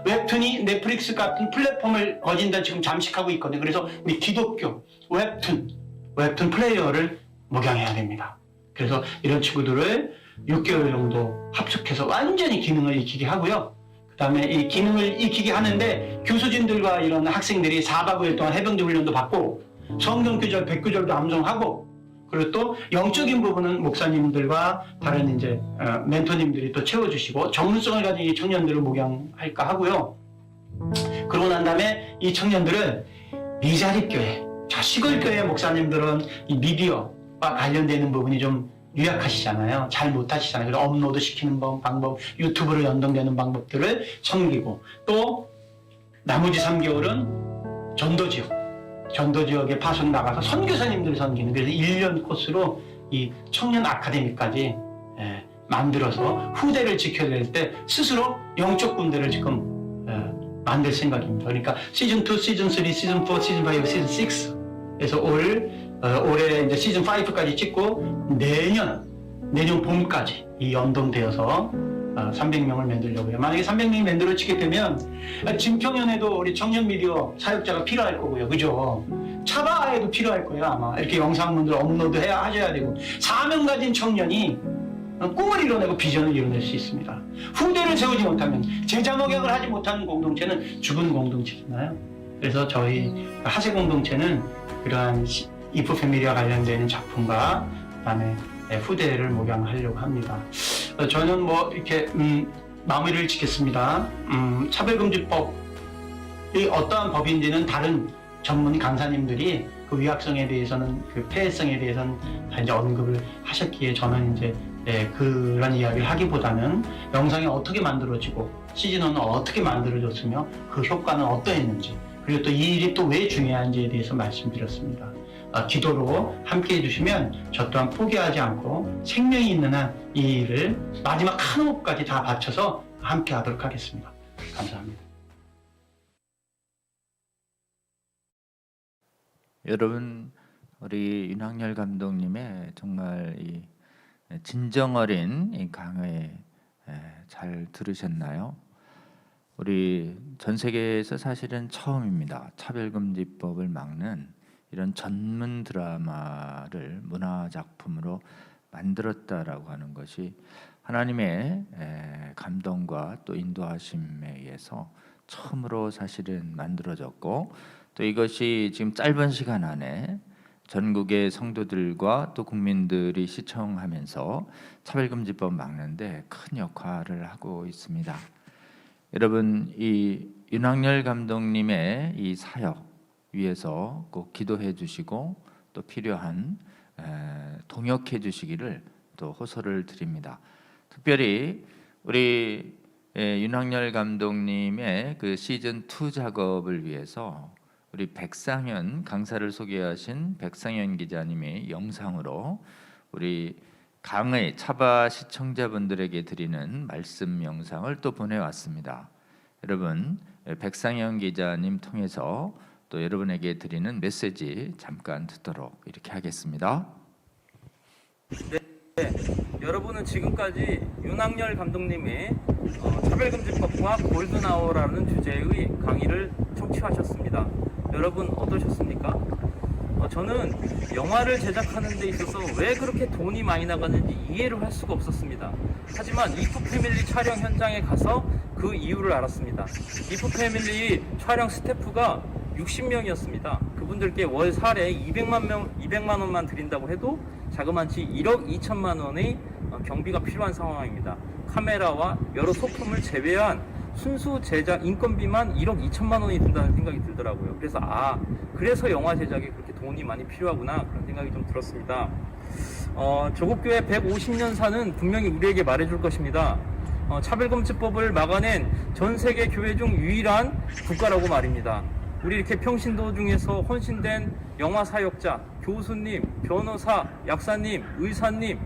웹툰이 넷플릭스 같은 플랫폼을 거진다 지금 잠식하고 있거든요. 그래서 우리 기독교 웹툰 플레이어를 목양해야 됩니다. 그래서 이런 친구들을 6개월 정도 합숙해서 완전히 기능을 익히게 하고요. 그 다음에 이 기능을 익히게 하는데 교수진들과 이런 학생들이 4박 5일 동안 해병대 훈련도 받고 성경 구절, 100구절도 암송하고 그리고 또 영적인 부분은 목사님들과 다른 이제 멘토님들이 또 채워주시고 전문성을 가진 이 청년들을 목양할까 하고요. 그러고 난 다음에 이 청년들을 미자립교회, 시골교회 목사님들은 이 미디어와 관련되는 부분이 좀 유약하시잖아요. 잘 못하시잖아요. 그래서 업로드 시키는 방법, 유튜브로 연동되는 방법들을 섬기고 또 나머지 3개월은 전도지역에 파송 나가서 선교사님들을 섬기는 그래서 1년 코스로 이 청년 아카데미까지 만들어서 후대를 지켜낼 때 스스로 영적 군대를 지금 만들 생각입니다. 그러니까 시즌2, 시즌3, 시즌4, 시즌5, 시즌6에서 올 올해 이제 시즌 5까지 찍고 내년 봄까지 이 연동되어서 300명을 만들려고 해요. 만약에 300명이 만들어지게 되면 진평연에도 우리 청년 미디어 사역자가 필요할 거고요. 그죠? 차바에도 필요할 거예요. 아마 이렇게 영상문들 업로드 하셔야 되고 사명 가진 청년이 꿈을 이뤄내고 비전을 이뤄낼 수 있습니다. 후대를 세우지 못하면 제자 목약을 하지 못하는 공동체는 죽은 공동체잖아요. 그래서 저희 하세 공동체는 그러한 이프 패밀리와 관련되는 작품과 그다음에 후대를 목양하려고 합니다. 저는 뭐 이렇게 마무리를 짓겠습니다. 차별금지법이 어떠한 법인지는 다른 전문 강사님들이 그 위학성에 대해서는 그 폐해성에 대해서는 다 이제 언급을 하셨기에 저는 이제 그런 이야기를 하기보다는 영상이 어떻게 만들어지고 시즌1은 어떻게 만들어졌으며 그 효과는 어떠했는지 그리고 또 이 일이 또 왜 중요한지에 대해서 말씀드렸습니다. 기도로 함께 해주시면 저 또한 포기하지 않고 생명이 있는 한 이 일을 마지막 한 호흡까지 다 바쳐서 함께 하도록 하겠습니다. 감사합니다. 여러분, 우리 윤학열 감독님의 정말 이 진정 어린 이 강의 잘 들으셨나요? 우리 전 세계에서 사실은 처음입니다. 차별금지법을 막는 이런 전문 드라마를 문화 작품으로 만들었다라고 하는 것이 하나님의 감동과 또 인도하심에 의해서 처음으로 사실은 만들어졌고 또 이것이 지금 짧은 시간 안에 전국의 성도들과 또 국민들이 시청하면서 차별금지법 막는데 큰 역할을 하고 있습니다. 여러분, 이 윤학열 감독님의 이 사역 위해서 꼭 기도해 주시고 또 필요한 동역해 주시기를 또 호소를 드립니다. 특별히 우리 윤학열 감독님의 그 시즌 2 작업을 위해서 우리 백상현 강사를 소개하신 백상현 기자님이 영상으로 우리 강의 차바 시청자분들에게 드리는 말씀 영상을 또 보내왔습니다. 여러분, 백상현 기자님 통해서 또 여러분에게 드리는 메시지 잠깐 듣도록 이렇게 하겠습니다. 네, 여러분은 지금까지 윤학열 감독님의 차별금지법과 골든아워라는 주제의 강의를 청취하셨습니다. 여러분 어떠셨습니까? 저는 영화를 제작하는 데 있어서 왜 그렇게 돈이 많이 나가는지 이해를 할 수가 없었습니다. 하지만 이프 패밀리 촬영 현장에 가서 그 이유를 알았습니다. 이프 패밀리 촬영 스태프가 60명이었습니다. 그분들께 월 사례 200만 원만 드린다고 해도 자그마치 1억 2천만 원의 경비가 필요한 상황입니다. 카메라와 여러 소품을 제외한 순수 제작 인건비만 1억 2천만 원이 든다는 생각이 들더라고요. 그래서 영화 제작에 그렇게 돈이 많이 필요하구나 그런 생각이 좀 들었습니다. 조국교회 150년사는 분명히 우리에게 말해줄 것입니다. 차별금지법을 막아낸 전 세계 교회 중 유일한 국가라고 말입니다. 우리 이렇게 평신도 중에서 헌신된 영화 사역자, 교수님, 변호사, 약사님, 의사님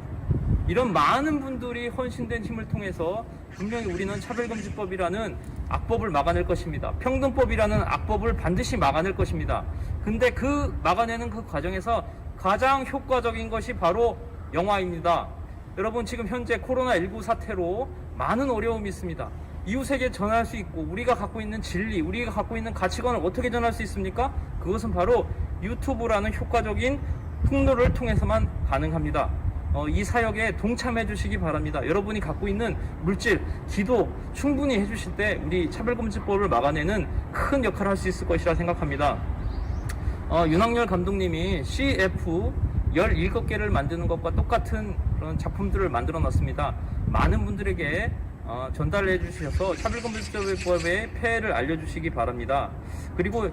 이런 많은 분들이 헌신된 힘을 통해서 분명히 우리는 차별금지법이라는 악법을 막아낼 것입니다. 평등법이라는 악법을 반드시 막아낼 것입니다. 근데 그 막아내는 그 과정에서 가장 효과적인 것이 바로 영화입니다. 여러분, 지금 현재 코로나19 사태로 많은 어려움이 있습니다. 이웃에게 전할 수 있고 우리가 갖고 있는 진리, 우리가 갖고 있는 가치관을 어떻게 전할 수 있습니까? 그것은 바로 유튜브라는 효과적인 통로를 통해서만 가능합니다. 이 사역에 동참해 주시기 바랍니다. 여러분이 갖고 있는 물질, 기도 충분히 해주실 때 우리 차별금지법을 막아내는 큰 역할을 할 수 있을 것이라 생각합니다. 윤학열 감독님이 CF 17개를 만드는 것과 똑같은 그런 작품들을 만들어 놨습니다. 많은 분들에게 전달해 주셔서 차별금지법의 폐해를 알려주시기 바랍니다. 그리고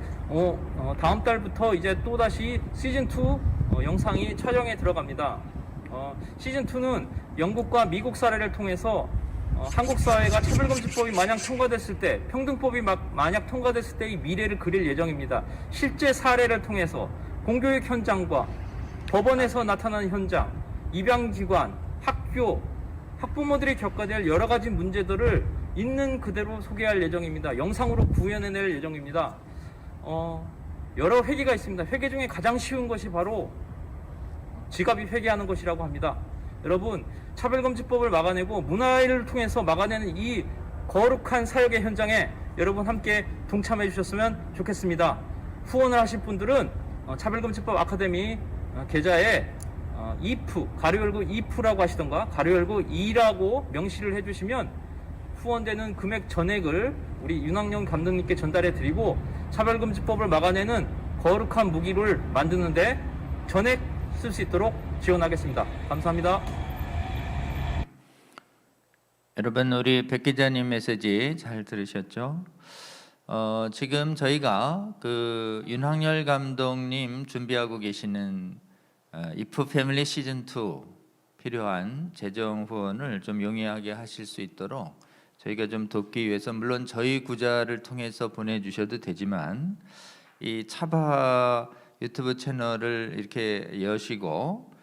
다음 달부터 이제 또다시 시즌2 영상이 촬영에 들어갑니다. 시즌2는 영국과 미국 사례를 통해서 한국 사회가 차별금지법이 만약 통과됐을 때, 평등법이 만약 통과됐을 때의 미래를 그릴 예정입니다. 실제 사례를 통해서 공교육 현장과 법원에서 나타나는 현장, 입양기관, 학교, 학부모들이 겪어야 될 여러 가지 문제들을 있는 그대로 소개할 예정입니다. 영상으로 구현해낼 예정입니다. 여러 회계가 있습니다. 회계 중에 가장 쉬운 것이 바로 지갑이 회개하는 것이라고 합니다. 여러분, 차별금지법을 막아내고 문화를 통해서 막아내는 이 거룩한 사역의 현장에 여러분 함께 동참해 주셨으면 좋겠습니다. 후원을 하실 분들은 차별금지법 아카데미 계좌에 if 가로 열고 if라고 하시던가 가로 열고 2라고 명시를 해주시면 후원되는 금액 전액을 우리 윤학영 감독님께 전달해 드리고 차별금지법을 막아내는 거룩한 무기를 만드는데 전액 쓸 수 있도록 지원하겠습니다. 감사합니다. 여러분, 우리 백 기자님 메시지 잘 들으셨죠? 지금 저희가 그 윤학열 감독님 준비하고 계시는 if 패밀리 시즌 2 필요한 재정 후원을 좀 용이하게 하실 수 있도록 저희가 좀 돕기 위해서, 물론 저희 구자를 통해서 보내주셔도 되지만 이 차바 유튜브 채널을 이렇게 여시고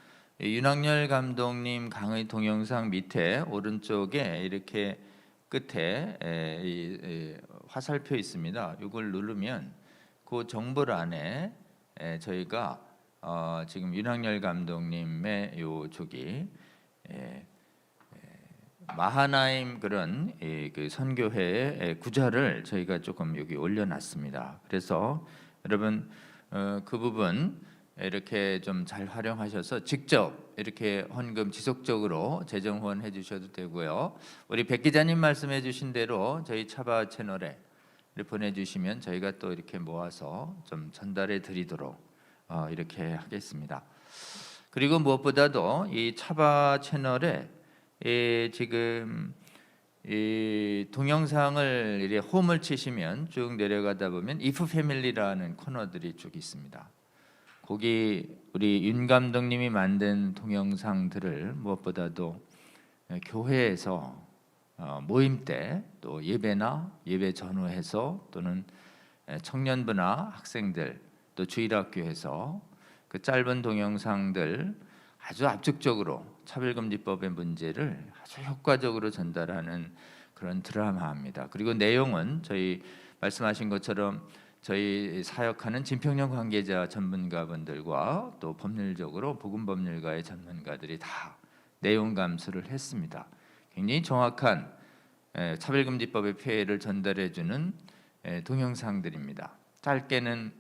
윤학열 감독님 강의 동영상 밑에 오른쪽에 이렇게 끝에 화살표 있습니다. 이걸 누르면 그 정보란에 저희가 지금 윤학열 감독님의 요 저기 마하나임 그런 그 선교회의 구자를 저희가 조금 여기 올려놨습니다. 그래서 여러분 그 부분 이렇게 좀 잘 활용하셔서 직접 이렇게 헌금 지속적으로 재정 후원해 주셔도 되고요. 우리 백 기자님 말씀해 주신 대로 저희 차바 채널에 보내주시면 저희가 또 이렇게 모아서 좀 전달해 드리도록 이렇게 하겠습니다. 그리고 무엇보다도 이 차바 채널에 지금 이 동영상을 이렇게 홈을 치시면 쭉 내려가다 보면 if 패밀리라는 코너들이 쭉 있습니다. 거기 우리 윤 감독님이 만든 동영상들을 무엇보다도 교회에서 모임 때 또 예배나 예배 전후해서 또는 청년부나 학생들 또 주일학교에서 그 짧은 동영상들 아주 압축적으로 차별금지법의 문제를 아주 효과적으로 전달하는 그런 드라마입니다. 그리고 내용은 저희 말씀하신 것처럼 저희 사역하는 진평령 관계자 전문가분들과 또 법률적으로 복음법률가의 전문가들이 다 내용 감수를 했습니다. 굉장히 정확한 차별금지법의 폐해를 전달해주는 동영상들입니다. 짧게는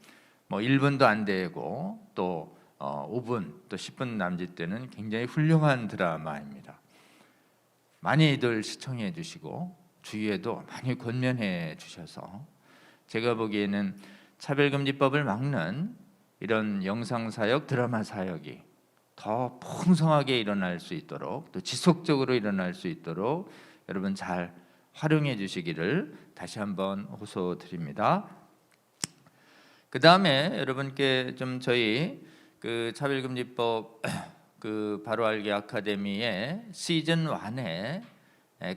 뭐 1분도 안 되고 또 5분 또 10분 남짓되는 굉장히 훌륭한 드라마입니다. 많이들 시청해 주시고 주위에도 많이 권면해 주셔서 제가 보기에는 차별금지법을 막는 이런 영상 사역, 드라마 사역이 더 풍성하게 일어날 수 있도록 또 지속적으로 일어날 수 있도록 여러분 잘 활용해 주시기를 다시 한번 호소드립니다. 그 다음에 여러분께 좀 저희 그 차별금지법 그 바로 알기 아카데미의 시즌 1의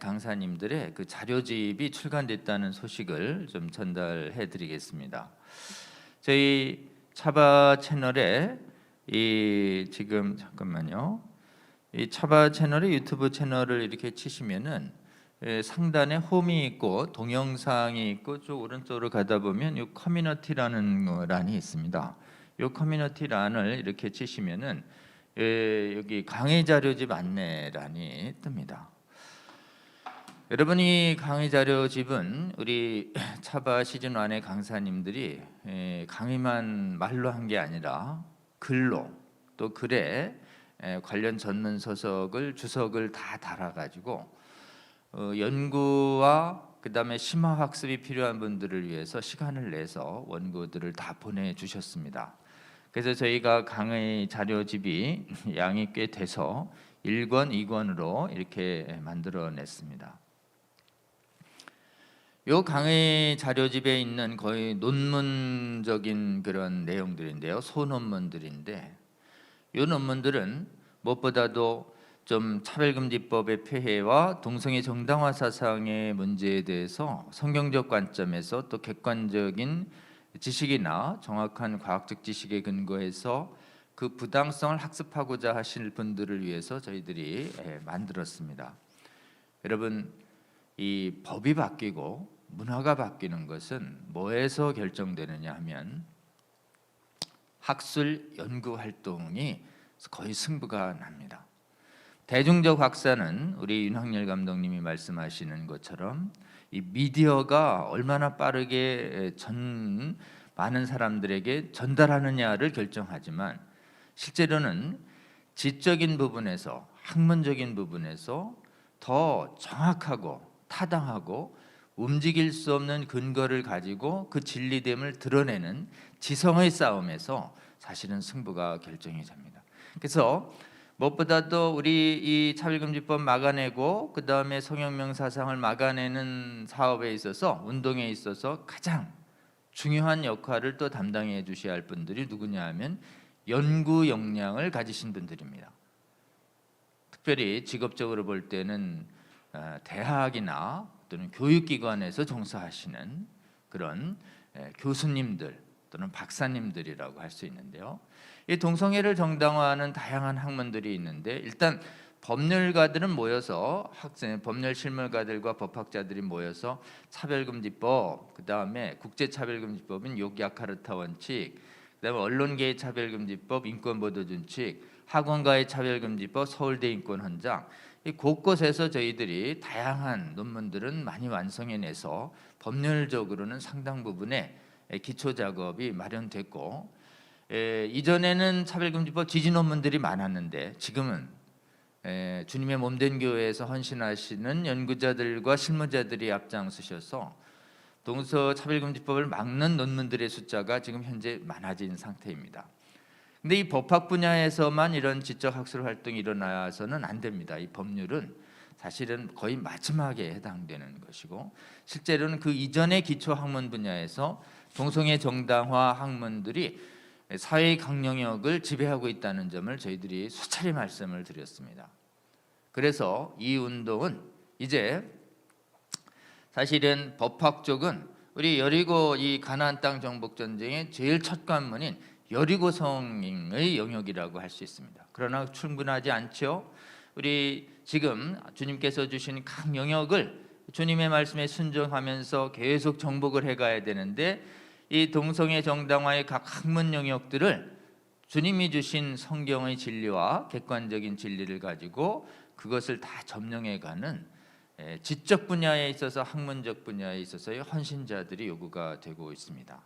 강사님들의 그 자료집이 출간됐다는 소식을 좀 전달해 드리겠습니다. 저희 차바 채널에 이 지금 잠깐만요. 이 차바 채널의 유튜브 채널을 이렇게 치시면은 상단에 홈이 있고 동영상이 있고 쭉 오른쪽으로 가다 보면 이 커뮤니티라는 란이 있습니다. 이 커뮤니티 란을 이렇게 치시면은 여기 강의 자료집 안내란이 뜹니다. 여러분이 강의 자료집은 우리 차바 시즌 1의 강사님들이 강의만 말로 한 게 아니라 글로 또 글에 관련 전문 서석을 주석을 다 달아가지고 연구와 그 다음에 심화 학습이 필요한 분들을 위해서 시간을 내서 원고들을 다 보내주셨습니다. 그래서 저희가 강의 자료집이 양이 꽤 돼서 1권, 2권으로 이렇게 만들어냈습니다. 요 강의 자료집에 있는 거의 논문적인 그런 내용들인데요. 소논문들인데 이 논문들은 무엇보다도 좀 차별금지법의 폐해와 동성애 정당화 사상의 문제에 대해서 성경적 관점에서 또 객관적인 지식이나 정확한 과학적 지식에 근거해서 그 부당성을 학습하고자 하실 분들을 위해서 저희들이 만들었습니다. 여러분, 이 법이 바뀌고 문화가 바뀌는 것은 뭐에서 결정되느냐 하면 학술 연구 활동이 그래서 거의 승부가 납니다. 대중적 확산은 우리 윤학열 감독님이 말씀하시는 것처럼 이 미디어가 얼마나 빠르게 많은 사람들에게 전달하느냐를 결정하지만 실제로는 지적인 부분에서 학문적인 부분에서 더 정확하고 타당하고 움직일 수 없는 근거를 가지고 그 진리됨을 드러내는 지성의 싸움에서 사실은 승부가 결정이 됩니다. 그래서 무엇보다도 우리 이 차별금지법 막아내고 그 다음에 성혁명 사상을 막아내는 사업에 있어서 운동에 있어서 가장 중요한 역할을 또 담당해 주셔야 할 분들이 누구냐 하면 연구 역량을 가지신 분들입니다. 특별히 직업적으로 볼 때는 대학이나 또는 교육기관에서 종사하시는 그런 교수님들 또는 박사님들이라고 할 수 있는데요. 이 동성애를 정당화하는 다양한 학문들이 있는데 일단 법률가들은 모여서 법률 실무가들과 법학자들이 모여서 차별금지법, 그 다음에 국제차별금지법인 요기야카르타 원칙, 그다음에 언론계의 차별금지법, 인권보도준칙, 학원가의 차별금지법, 서울대 인권헌장, 이 곳곳에서 저희들이 다양한 논문들은 많이 완성해내서 법률적으로는 상당 부분의 기초 작업이 마련됐고, 이전에는 차별금지법 지지 논문들이 많았는데 지금은 주님의 몸된 교회에서 헌신하시는 연구자들과 실무자들이 앞장서셔서 동서 차별금지법을 막는 논문들의 숫자가 지금 현재 많아진 상태입니다. 근데 이 법학 분야에서만 이런 지적 학술 활동이 일어나서는 안 됩니다. 이 법률은 사실은 거의 마지막에 해당되는 것이고 실제로는 그 이전의 기초 학문 분야에서 동성애 정당화 학문들이 사회의 각 영역을 지배하고 있다는 점을 저희들이 수차례 말씀을 드렸습니다. 그래서 이 운동은 이제 사실은 법학 쪽은 우리 여리고 이 가나안 땅 정복 전쟁의 제일 첫 관문인 여리고성의 영역이라고 할 수 있습니다. 그러나 충분하지 않죠. 우리 지금 주님께서 주신 각 영역을 주님의 말씀에 순종하면서 계속 정복을 해가야 되는데 이 동성애 정당화의 각 학문 영역들을 주님이 주신 성경의 진리와 객관적인 진리를 가지고 그것을 다 점령해가는 지적 분야에 있어서 학문적 분야에 있어서의 헌신자들이 요구가 되고 있습니다.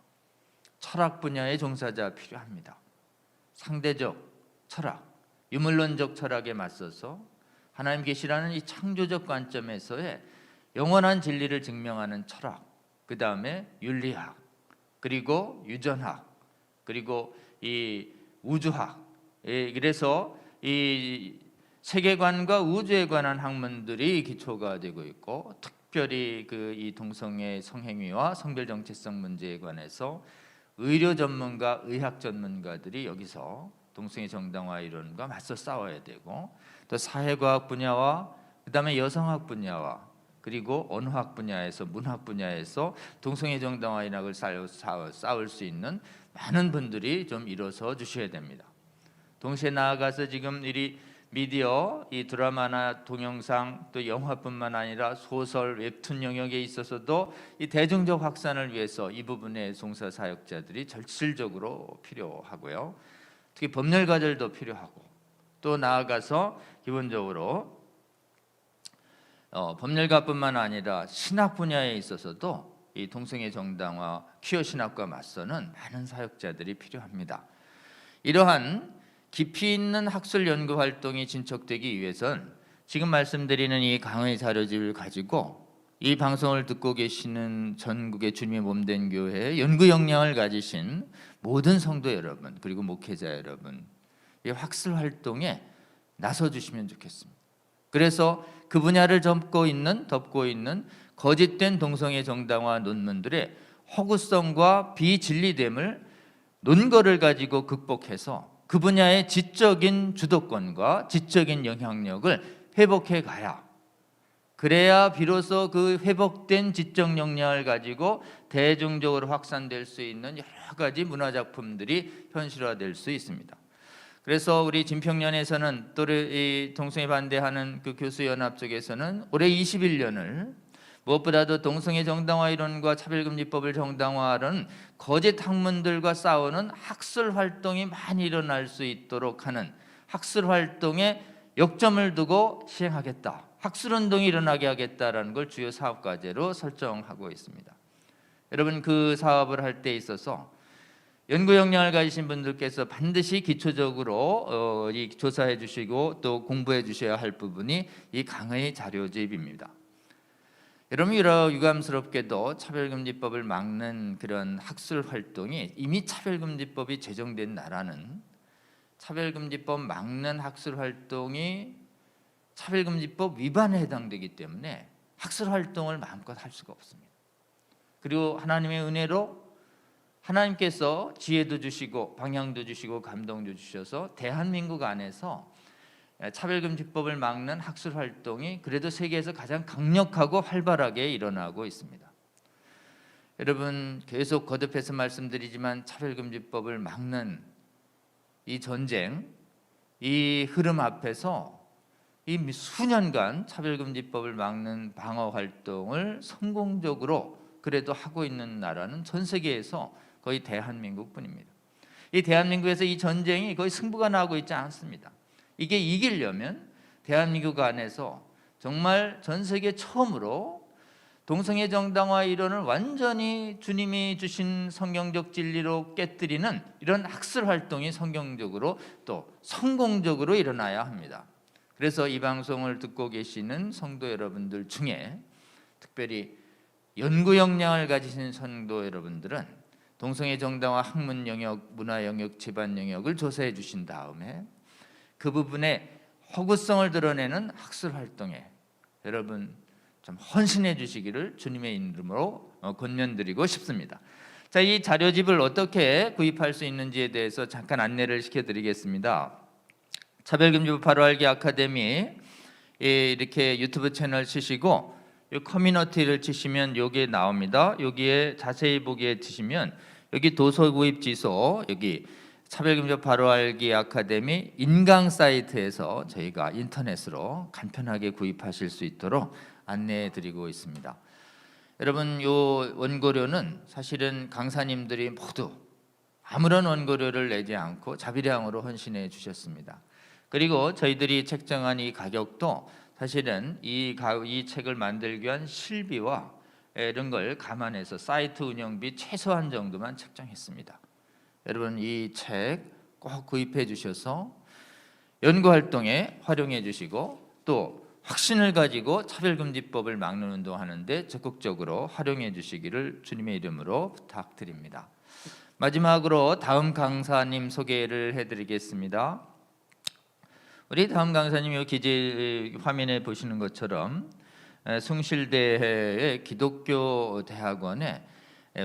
철학 분야의 종사자 필요합니다. 상대적 철학, 유물론적 철학에 맞서서 하나님 계시라는 이 창조적 관점에서의 영원한 진리를 증명하는 철학, 그 다음에 윤리학, 그리고 유전학, 그리고 이 우주학, 그래서 이 세계관과 우주에 관한 학문들이 기초가 되고 있고 특별히 이 동성애 성행위와 성별 정체성 문제에 관해서 의료 전문가, 의학 전문가들이 여기서 동성애 정당화 이론과 맞서 싸워야 되고 또 사회과학 분야와 그다음에 여성학 분야와 그리고 언어학 분야에서 문학 분야에서 동성애 정당화 인학을 싸울 수 있는 많은 분들이 좀 일어서 주셔야 됩니다. 동시에 나아가서 지금 이 미디어, 이 드라마나 동영상 또 영화뿐만 아니라 소설, 웹툰 영역에 있어서도 이 대중적 확산을 위해서 이 부분의 종사 사역자들이 절실적으로 필요하고요. 특히 법률가들도 필요하고 또 나아가서 기본적으로 법률가뿐만 아니라 신학 분야에 있어서도 이 동성애 정당화, 퀴어 신학과 맞서는 많은 사역자들이 필요합니다. 이러한 깊이 있는 학술 연구 활동이 진척되기 위해선 지금 말씀드리는 이 강의 자료집을 가지고 이 방송을 듣고 계시는 전국의 주님의 몸된 교회의 연구 역량을 가지신 모든 성도 여러분 그리고 목회자 여러분 이 학술 활동에 나서 주시면 좋겠습니다. 그래서 그 분야를 덮고 있는 거짓된 동성애 정당화 논문들의 허구성과 비진리됨을 논거를 가지고 극복해서 그 분야의 지적인 주도권과 지적인 영향력을 회복해 가야 그래야 비로소 그 회복된 지적 역량을 가지고 대중적으로 확산될 수 있는 여러 가지 문화작품들이 현실화될 수 있습니다. 그래서 우리 진평년에서는 또 이 동성애 반대하는 그 교수연합 쪽에서는 올해 21년을 무엇보다도 동성애 정당화 이론과 차별금지법을 정당화하는 거짓 학문들과 싸우는 학술 활동이 많이 일어날 수 있도록 하는 학술 활동에 역점을 두고 시행하겠다. 학술 운동이 일어나게 하겠다라는 걸 주요 사업 과제로 설정하고 있습니다. 여러분, 그 사업을 할 때 있어서 연구 역량을 가지신 분들께서 반드시 기초적으로 이 조사해 주시고 또 공부해 주셔야 할 부분이 이 강의 자료집입니다. 여러분, 유감스럽게도 차별금지법을 막는 그런 학술 활동이 이미 차별금지법이 제정된 나라는 차별금지법 막는 학술 활동이 차별금지법 위반에 해당되기 때문에 학술 활동을 마음껏 할 수가 없습니다. 그리고 하나님의 은혜로 하나님께서 지혜도 주시고 방향도 주시고 감동도 주셔서 대한민국 안에서 차별금지법을 막는 학술 활동이 그래도 세계에서 가장 강력하고 활발하게 일어나고 있습니다. 여러분, 계속 거듭해서 말씀드리지만 차별금지법을 막는 이 전쟁, 이 흐름 앞에서 이 수년간 차별금지법을 막는 방어 활동을 성공적으로 그래도 하고 있는 나라는 전 세계에서 거의 대한민국뿐입니다. 이 대한민국에서 이 전쟁이 거의 승부가 나고 있지 않습니다. 이게 이기려면 대한민국 안에서 정말 전 세계 처음으로 동성애 정당화 이론을 완전히 주님이 주신 성경적 진리로 깨뜨리는 이런 학술 활동이 성경적으로 또 성공적으로 일어나야 합니다. 그래서 이 방송을 듣고 계시는 성도 여러분들 중에 특별히 연구 역량을 가지신 성도 여러분들은 동성애 정당화 학문 영역, 문화 영역, 집안 영역을 조사해 주신 다음에 그 부분에 허구성을 드러내는 학술 활동에 여러분 좀 헌신해 주시기를 주님의 이름으로 권면드리고 싶습니다. 자, 이 자료집을 어떻게 구입할 수 있는지에 대해서 잠깐 안내를 시켜드리겠습니다. 차별금지법 바로 알기 아카데미 이렇게 유튜브 채널 치시고 이 커뮤니티를 치시면 여기에 나옵니다. 여기에 자세히 보기에 치시면 여기 도서 구입 지소, 여기 차별금지법 바로 알기 아카데미 인강 사이트에서 저희가 인터넷으로 간편하게 구입하실 수 있도록 안내해 드리고 있습니다. 여러분, 이 원고료는 사실은 강사님들이 모두 아무런 원고료를 내지 않고 자비량으로 헌신해 주셨습니다. 그리고 저희들이 책정한 이 가격도 사실은 이 책을 만들기 위한 실비와 이런 걸 감안해서 사이트 운영비 최소한 정도만 책정했습니다. 여러분, 이 책 꼭 구입해 주셔서 연구 활동에 활용해 주시고 또 확신을 가지고 차별금지법을 막는 운동하는데 적극적으로 활용해 주시기를 주님의 이름으로 부탁드립니다. 마지막으로 다음 강사님 소개를 해드리겠습니다. 우리 다음 강사님 이 기재 화면에 보시는 것처럼 숭실대의 기독교 대학원의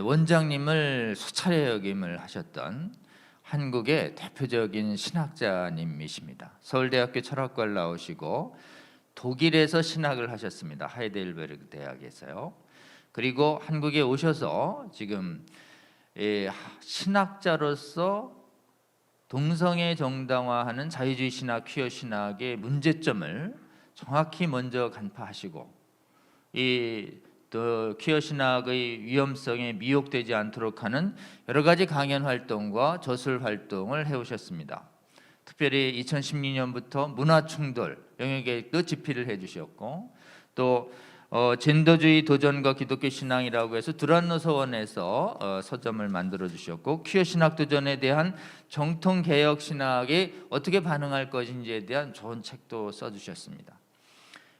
원장님을 수차례 역임을 하셨던 한국의 대표적인 신학자님이십니다. 서울대학교 철학과를 나오시고 독일에서 신학을 하셨습니다. 하이델베르그 대학에서요. 그리고 한국에 오셔서 지금 신학자로서 동성애 정당화하는 자유주의 신학, 퀴어 신학의 문제점을 정확히 먼저 간파하시고 또 퀴어 신학의 위험성에 미혹되지 않도록 하는 여러 가지 강연 활동과 저술 활동을 해오셨습니다. 특별히 2016년부터 문화 충돌 영역에도 집필을 해주셨고 또 젠더주의 도전과 기독교 신앙이라고 해서 두란노 서원에서 서점을 만들어 주셨고 퀴어 신학 도전에 대한 정통 개혁 신학이 어떻게 반응할 것인지에 대한 좋은 책도 써주셨습니다.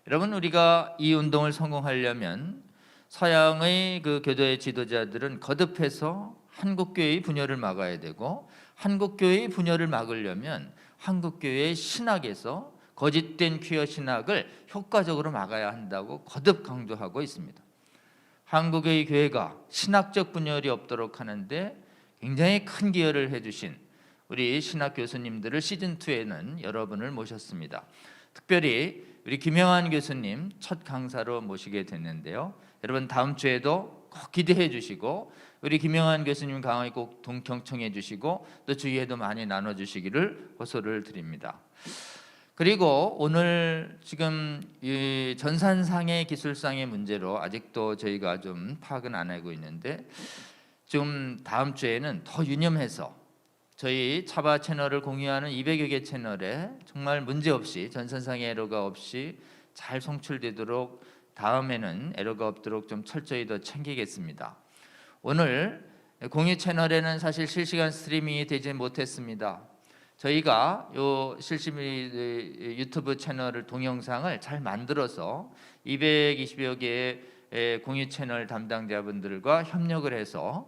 여러분, 우리가 이 운동을 성공하려면 서양의 그 교도의 지도자들은 거듭해서 한국교회의 분열을 막아야 되고 한국교회의 분열을 막으려면 한국교회의 신학에서 거짓된 퀴어 신학을 효과적으로 막아야 한다고 거듭 강조하고 있습니다. 한국의 교회가 신학적 분열이 없도록 하는데 굉장히 큰 기여를 해주신 우리 신학 교수님들을 시즌2에는 여러분을 모셨습니다. 특별히 우리 김영환 교수님 첫 강사로 모시게 됐는데요. 여러분, 다음 주에도 꼭 기대해 주시고 우리 김영환 교수님 강의 꼭 동청청해 주시고 또 주위에도 많이 나눠주시기를 호소를 드립니다. 그리고 오늘 지금 이 전산상의 기술상의 문제로 아직도 저희가 좀 파악은 안 하고 있는데 좀 다음 주에는 더 유념해서 저희 차바 채널을 공유하는 200여 개 채널에 정말 문제없이 전산상의 에러가 없이 잘 송출되도록 다음에는 에러가 없도록 좀 철저히 더 챙기겠습니다. 오늘 공유 채널에는 사실 실시간 스트리밍이 되지 못했습니다. 저희가 요 실시간 유튜브 채널을 동영상을 잘 만들어서 220여 개의 공유 채널 담당자분들과 협력을 해서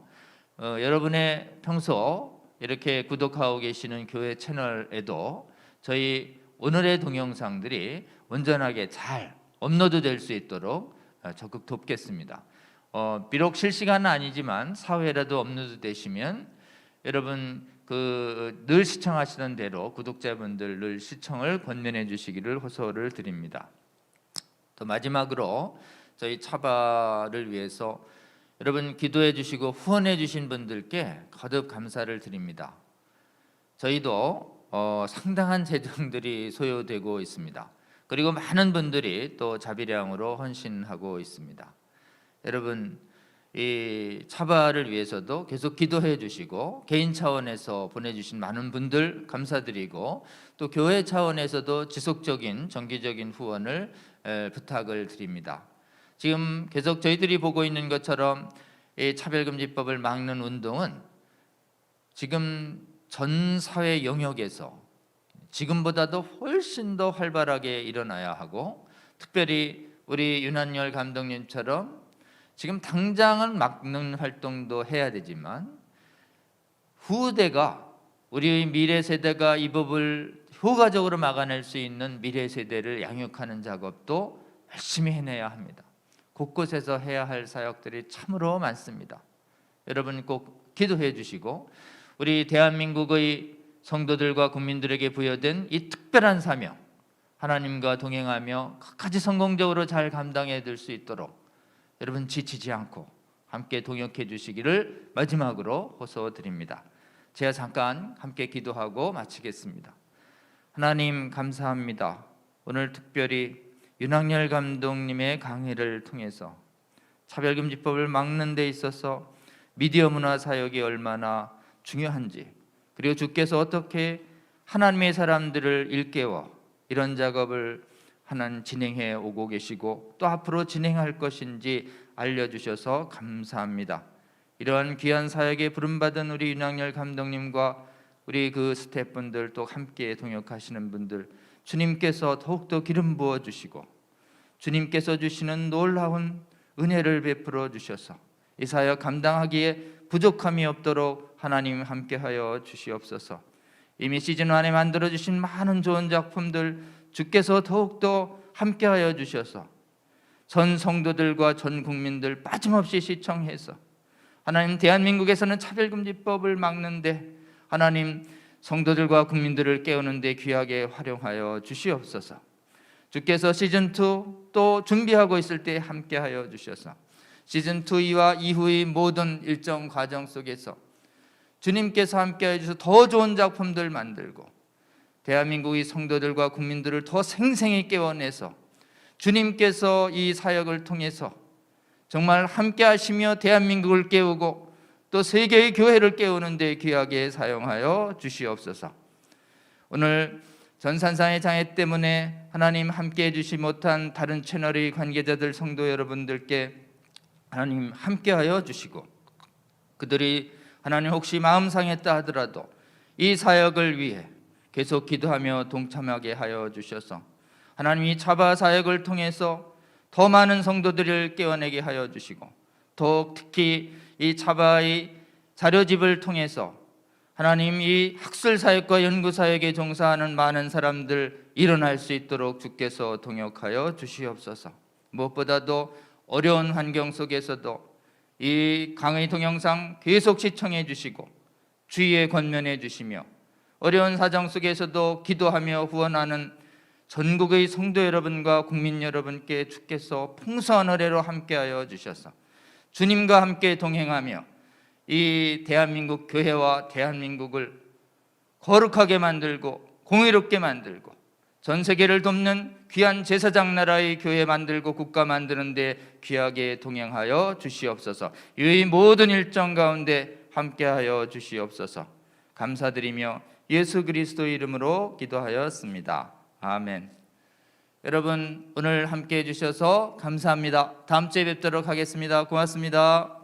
여러분의 평소 이렇게 구독하고 계시는 교회 채널에도 저희 오늘의 동영상들이 온전하게 잘 업로드 될 수 있도록 적극 돕겠습니다. 비록 실시간은 아니지만 사회라도 업로드 되시면 여러분 늘 시청하시던 대로 구독자분들 늘 시청을 권면해 주시기를 호소를 드립니다. 또 마지막으로 저희 차바를 위해서 여러분 기도해 주시고 후원해 주신 분들께 거듭 감사를 드립니다. 저희도 상당한 재정들이 소요되고 있습니다. 그리고 많은 분들이 또 자비량으로 헌신하고 있습니다. 여러분 이 차바를 위해서도 계속 기도해 주시고 개인 차원에서 보내주신 많은 분들 감사드리고 또 교회 차원에서도 지속적인 정기적인 후원을 부탁을 드립니다. 지금 계속 저희들이 보고 있는 것처럼 이 차별금지법을 막는 운동은 지금 전 사회 영역에서 지금보다도 훨씬 더 활발하게 일어나야 하고 특별히 우리 윤한열 감독님처럼 지금 당장은 막는 활동도 해야 되지만 후대가 우리 미래 세대가 이 법을 효과적으로 막아낼 수 있는 미래 세대를 양육하는 작업도 열심히 해내야 합니다. 곳곳에서 해야 할 사역들이 참으로 많습니다. 여러분 꼭 기도해 주시고 우리 대한민국의 성도들과 국민들에게 부여된 이 특별한 사명 하나님과 동행하며 끝까지 성공적으로 잘 감당해 들 수 있도록 여러분 지치지 않고 함께 동역해 주시기를 마지막으로 호소드립니다. 제가 잠깐 함께 기도하고 마치겠습니다. 하나님 감사합니다. 오늘 특별히 윤학열 감독님의 강의를 통해서 차별금지법을 막는 데 있어서 미디어 문화 사역이 얼마나 중요한지 그리고 주께서 어떻게 하나님의 사람들을 일깨워 이런 작업을 하나님 진행해 오고 계시고 또 앞으로 진행할 것인지 알려주셔서 감사합니다. 이러한 귀한 사역에 부름받은 우리 윤학열 감독님과 우리 그 스태프분들 또 함께 동역하시는 분들 주님께서 더욱더 기름 부어주시고 주님께서 주시는 놀라운 은혜를 베풀어 주셔서 이 사역 감당하기에 부족함이 없도록 하나님 함께하여 주시옵소서. 이미 시즌1에 만들어주신 많은 좋은 작품들 주께서 더욱더 함께하여 주셔서 전 성도들과 전 국민들 빠짐없이 시청해서 하나님 대한민국에서는 차별금지법을 막는데 하나님 성도들과 국민들을 깨우는데 귀하게 활용하여 주시옵소서. 주께서 시즌2 또 준비하고 있을 때 함께하여 주셔서 시즌2와 이후의 모든 일정 과정 속에서 주님께서 함께해 주셔서 더 좋은 작품들 만들고 대한민국의 성도들과 국민들을 더 생생히 깨워내서 주님께서 이 사역을 통해서 정말 함께하시며 대한민국을 깨우고 또 세계의 교회를 깨우는 데 귀하게 사용하여 주시옵소서. 오늘 전산상의 장애 때문에 하나님 함께해 주시 못한 다른 채널의 관계자들 성도 여러분들께 하나님 함께하여 주시고 그들이 하나님 혹시 마음 상했다 하더라도 이 사역을 위해 계속 기도하며 동참하게 하여 주셔서 하나님 이 차바 사역을 통해서 더 많은 성도들을 깨어내게 하여 주시고 더욱 특히 이 차바의 자료집을 통해서 하나님 이 학술 사역과 연구 사역에 종사하는 많은 사람들 일어날 수 있도록 주께서 동역하여 주시옵소서. 무엇보다도 어려운 환경 속에서도 이 강의 동영상 계속 시청해 주시고 주의에 권면해 주시며 어려운 사정 속에서도 기도하며 후원하는 전국의 성도 여러분과 국민 여러분께 주께서 풍성한 은혜로 함께하여 주셔서 주님과 함께 동행하며 이 대한민국 교회와 대한민국을 거룩하게 만들고 공의롭게 만들고 전 세계를 돕는 귀한 제사장 나라의 교회 만들고 국가 만드는 데 귀하게 동행하여 주시옵소서. 이 모든 일정 가운데 함께하여 주시옵소서. 감사드리며 예수 그리스도 이름으로 기도하였습니다. 아멘. 여러분 오늘 함께해 주셔서 감사합니다. 다음 주에 뵙도록 하겠습니다. 고맙습니다.